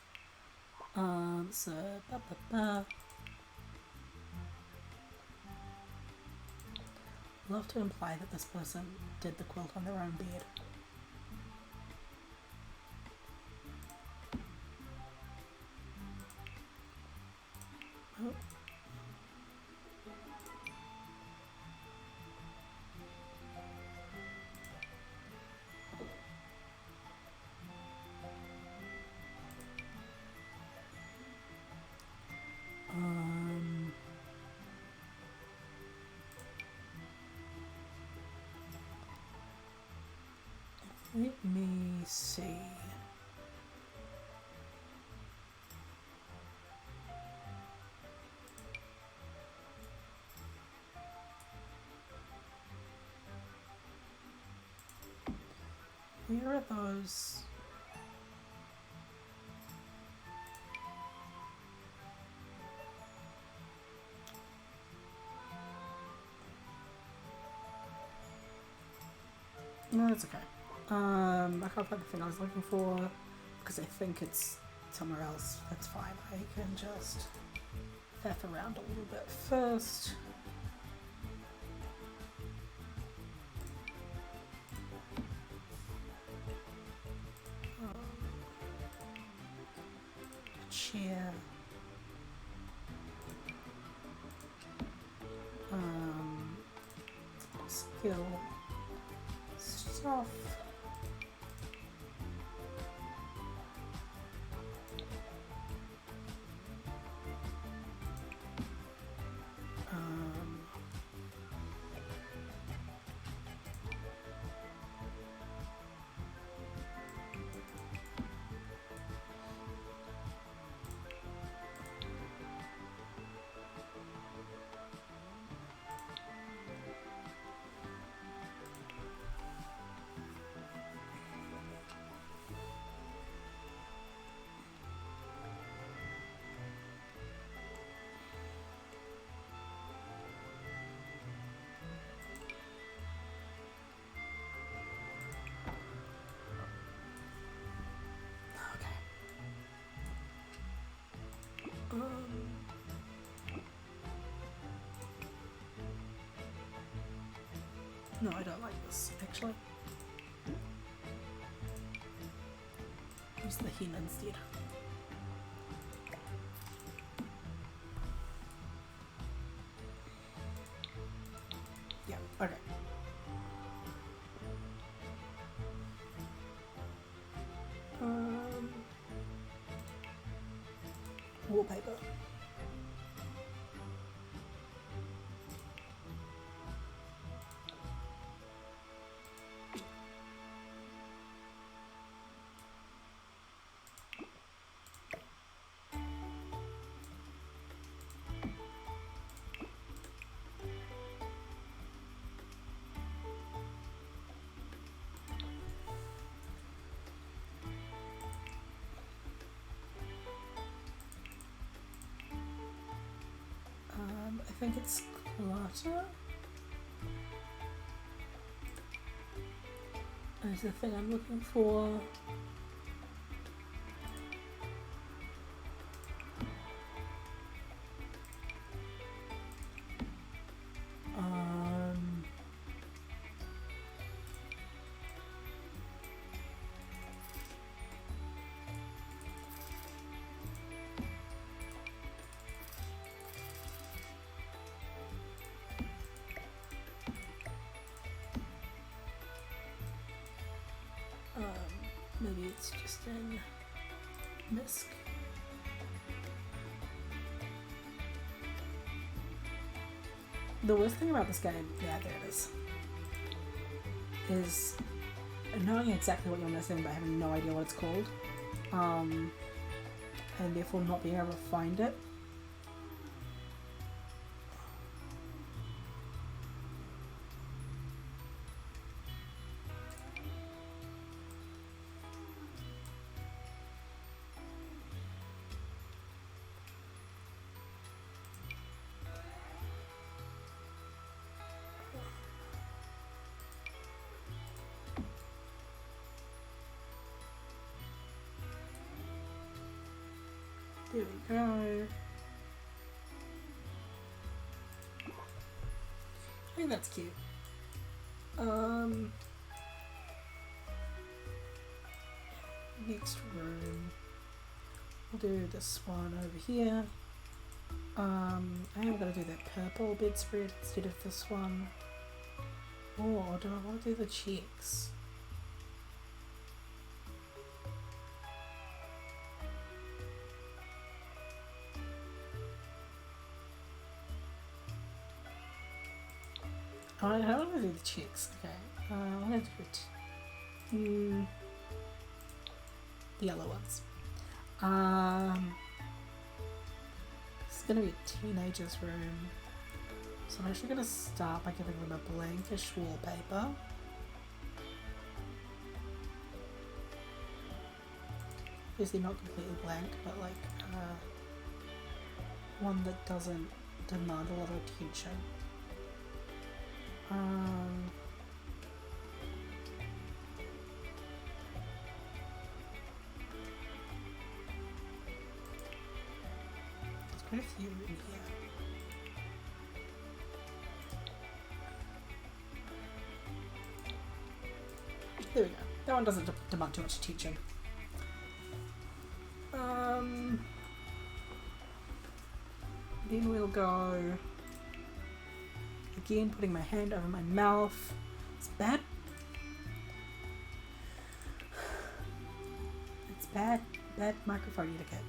So, love to imply that this person did the quilt on their own bed. Oh. Let me see. Where are those? No, that's okay. I can't find the thing I was looking for because I think it's somewhere else. That's fine. I can just faff around a little bit first. Chair. Skill stuff. No, I don't like this, actually. Use the hen instead. Yeah, okay. Wallpaper. I think it's clutter. Is the thing I'm looking for. Maybe it's just in MISC. The worst thing about this game, yeah, there it is knowing exactly what you're missing but having no idea what it's called, and therefore not being able to find it. There we go. I think that's cute. Next room. We'll do this one over here. I think I'm gonna do that purple bedspread instead of this one. Or do I want to do the checks? I want to do the checks. Okay, I'm gonna do it. The yellow ones. It's gonna be a teenager's room. So I'm actually gonna start by giving them a blankish wallpaper. Obviously not completely blank, but like one that doesn't demand a lot of attention. There's quite a few in here. There we go. That one doesn't demand too much attention. Then we'll go again, putting my hand over my mouth. It's bad. It's bad microphone etiquette.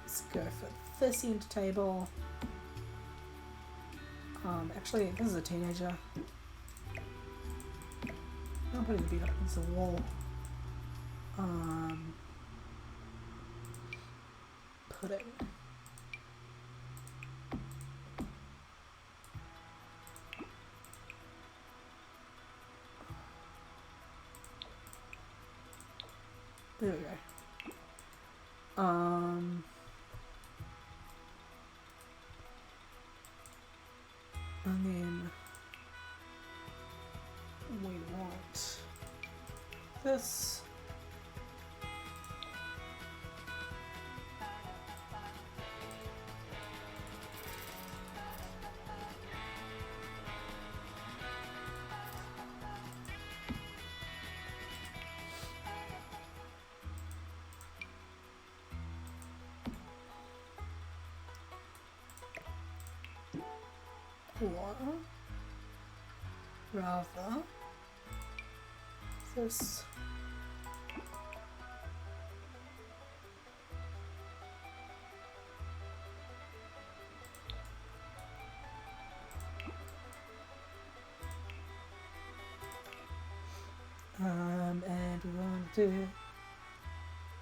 Let's go for this end table. Actually, this is a teenager. I'm putting the beat up against the wall. Pudding. There we go. And then we want this. Or rather this. And we want to do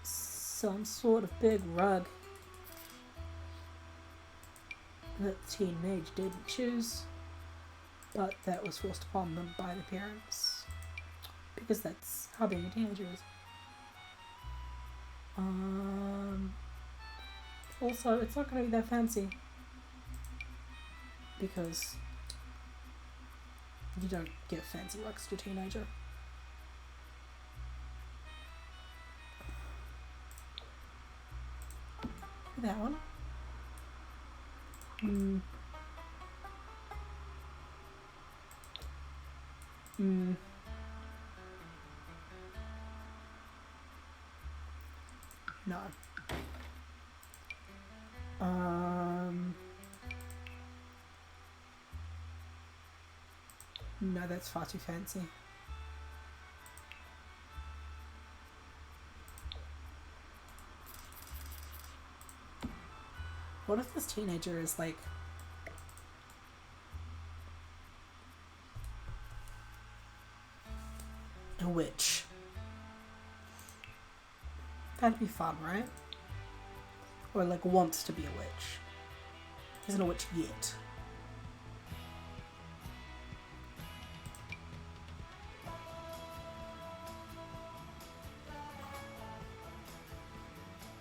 some sort of big rug that the teenage didn't choose, but that was forced upon them by the parents, because that's how being a teenager is. Also, it's not going to be that fancy, because you don't get fancy rugs to a teenager. That one. No. No, that's far too fancy. What if this teenager is like a witch? That'd be fun, right? Or like wants to be a witch. Isn't a witch yet.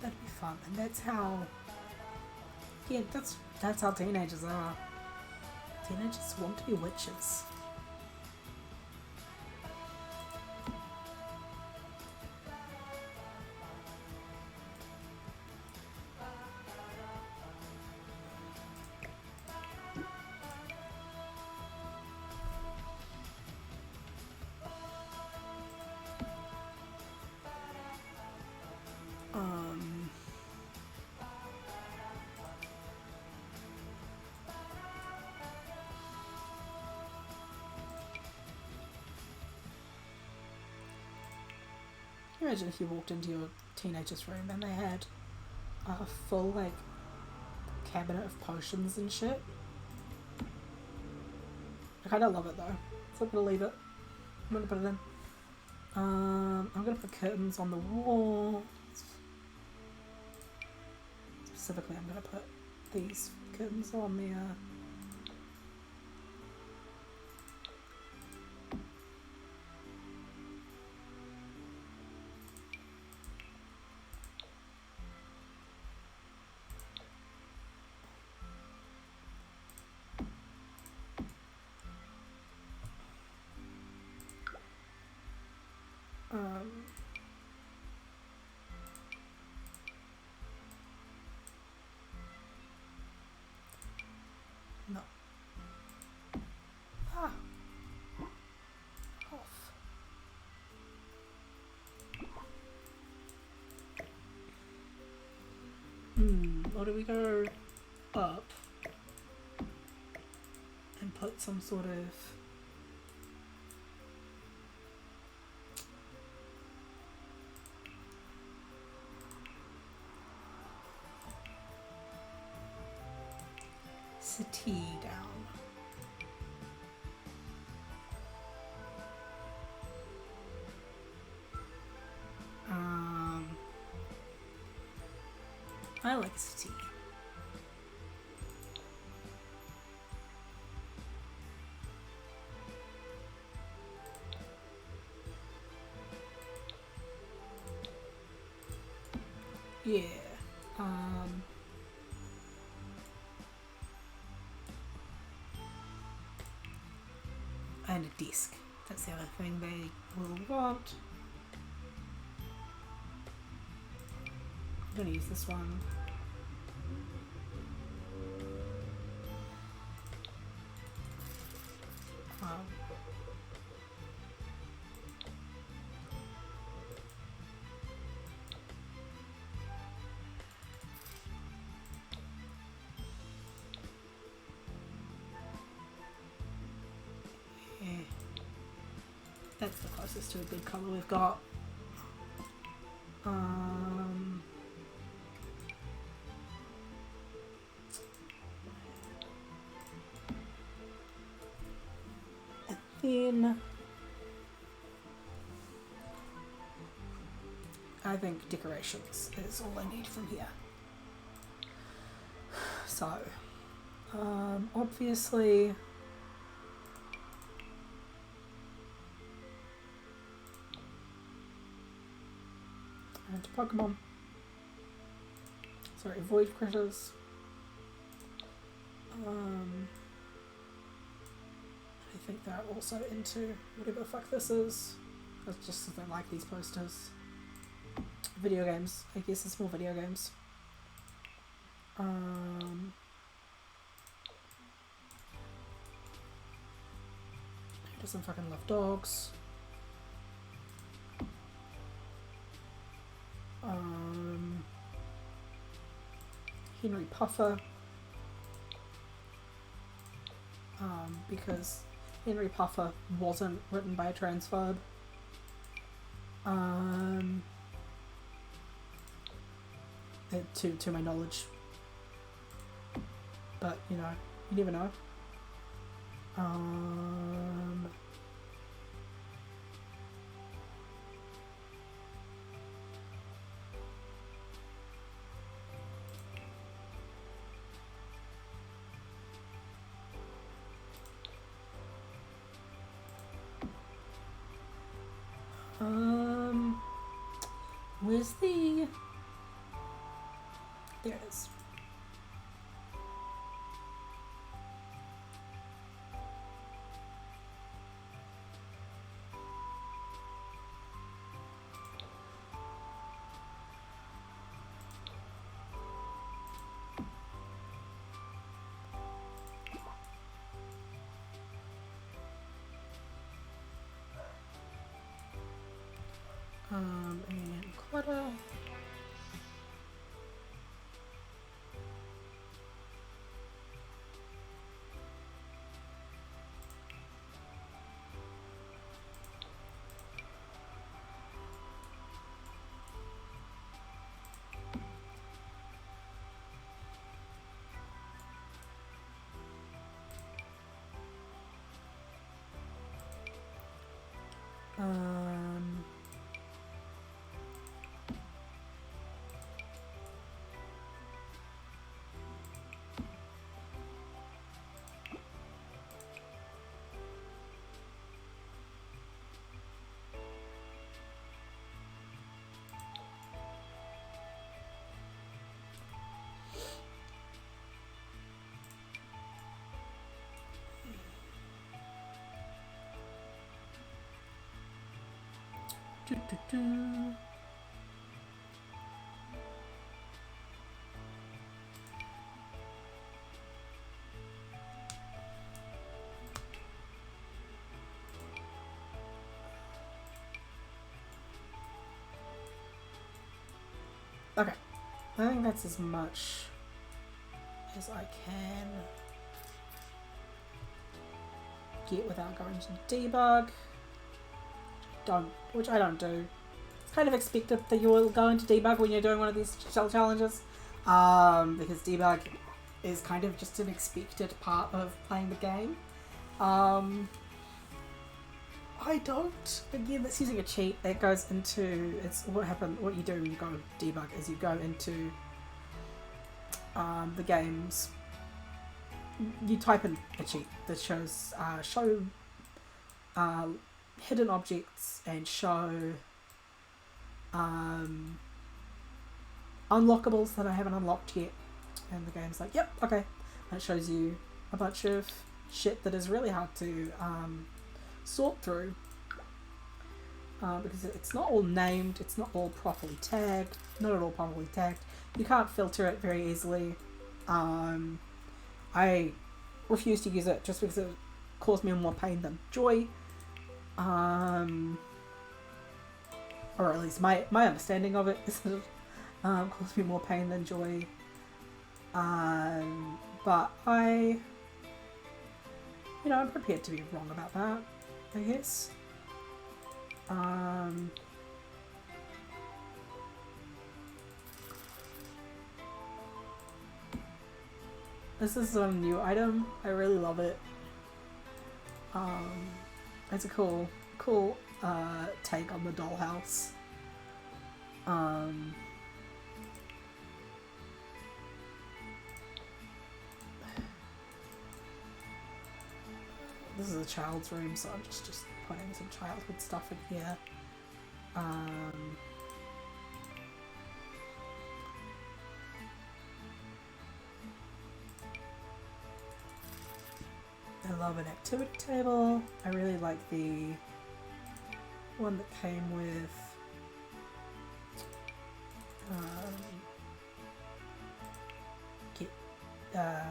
That'd be fun, and that's how. Yeah, that's how teenagers are. Teenagers want to be witches. Imagine if you walked into your teenager's room and they had a full like cabinet of potions and shit. I kind of love it though, so I'm gonna leave it. I'm gonna put it in. I'm gonna put curtains on the wall. Specifically, I'm gonna put these curtains on the no. Ah. Off. Or do we go up and put some sort of settee down? I like a settee. Yeah. And a desk. That's the other thing they will want. I'm gonna use this one. Yeah. That's the closest to a good colour we've got. And then I think decorations is all I need from here. So, obviously, and Pokemon. Sorry, Void Critters. I think they're also into whatever the fuck this is. That's just something like these posters. Video games. I guess it's more video games. Who doesn't fucking love dogs? Henry Puffer. Because Henry Puffer wasn't written by a transphobe. To my knowledge. But, you know, you never know. Where's the... There it is. And clutter. Do, do, do. Okay, I think that's as much as I can get without going to debug. Which I don't do. Kind of expected that you will go into debug when you're doing one of these shell challenges, because debug is kind of just an expected part of playing the game. I don't. Again, that's using a cheat. It goes into what you do when you go debug is you go into the game's. You type in a cheat that shows show hidden objects and show unlockables that I haven't unlocked yet, and the game's like, yep, okay. And it shows you a bunch of shit that is really hard to sort through, because it's not all named, it's not all properly tagged, not at all properly tagged. You can't filter it very easily. I refuse to use it just because it caused me more pain than joy. Or at least my understanding of it is that it caused me more pain than joy. But I'm prepared to be wrong about that, I guess. This is a new item. I really love it. It's a cool take on the dollhouse. This is a child's room, so I'm just putting some childhood stuff in here. I love an activity table. I really like the one that came with the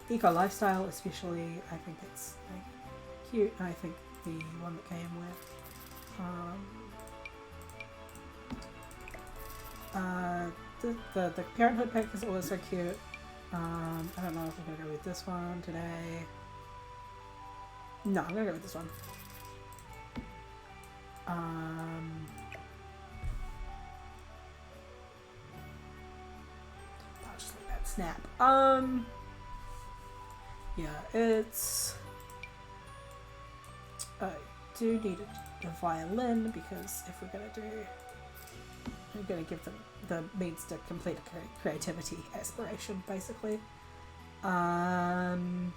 eco lifestyle, especially. I think it's like cute. I think the one that came with the Parenthood pack is also cute. I don't know if I'm gonna go with this one today. No, I'm gonna go with this one. I'll just let that snap. Yeah, it's. I do need a violin because if we're gonna do. I'm gonna give them the means to complete a creativity aspiration, basically. The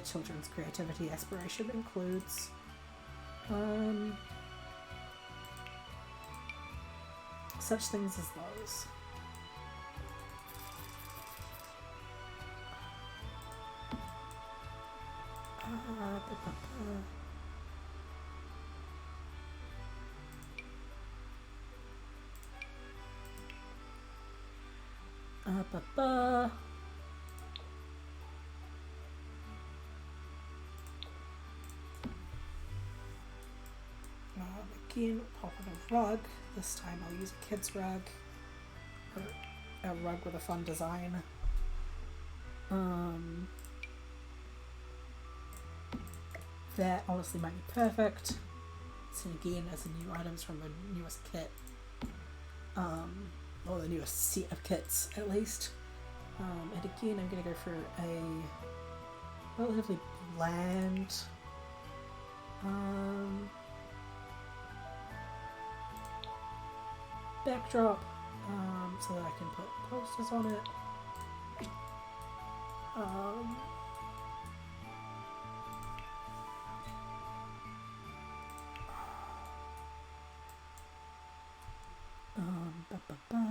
children's creativity aspiration includes such things as those. Again, pop on a rug. This time I'll use a kid's rug, or a rug with a fun design. That honestly might be perfect. So again, as the new items from the newest kit, or the newest set of kits at least. And again, I'm gonna go for a relatively bland backdrop, so that I can put posters on it. Ba, ba, ba.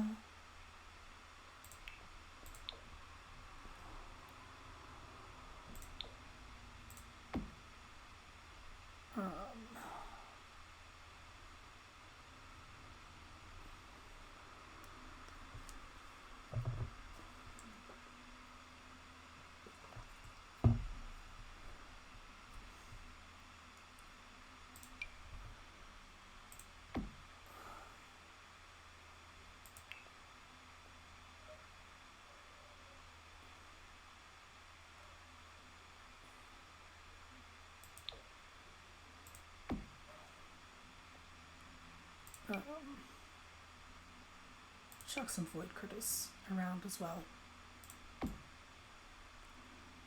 chuck some void critters around as well.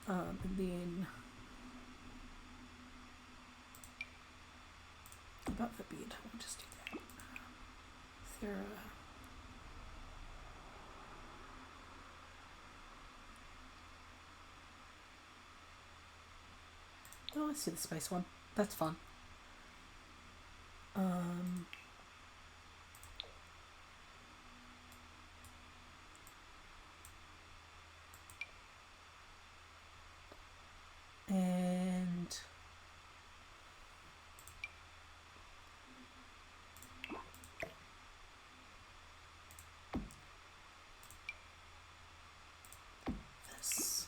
And then above the bed, we'll just do that. Is there a... Oh, let's do the space one. That's fun. And this,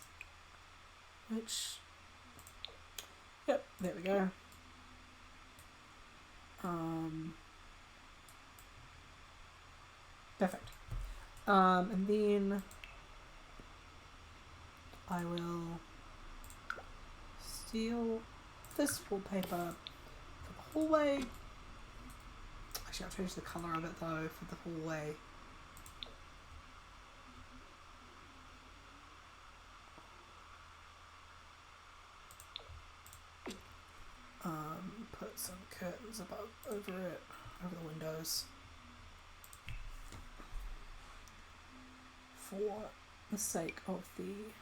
which, yep, there we go. Perfect. And then I will steal this wallpaper for the hallway. Actually, I'll change the colour of it though for the hallway. Put some curtains over it, over the windows, for the sake of the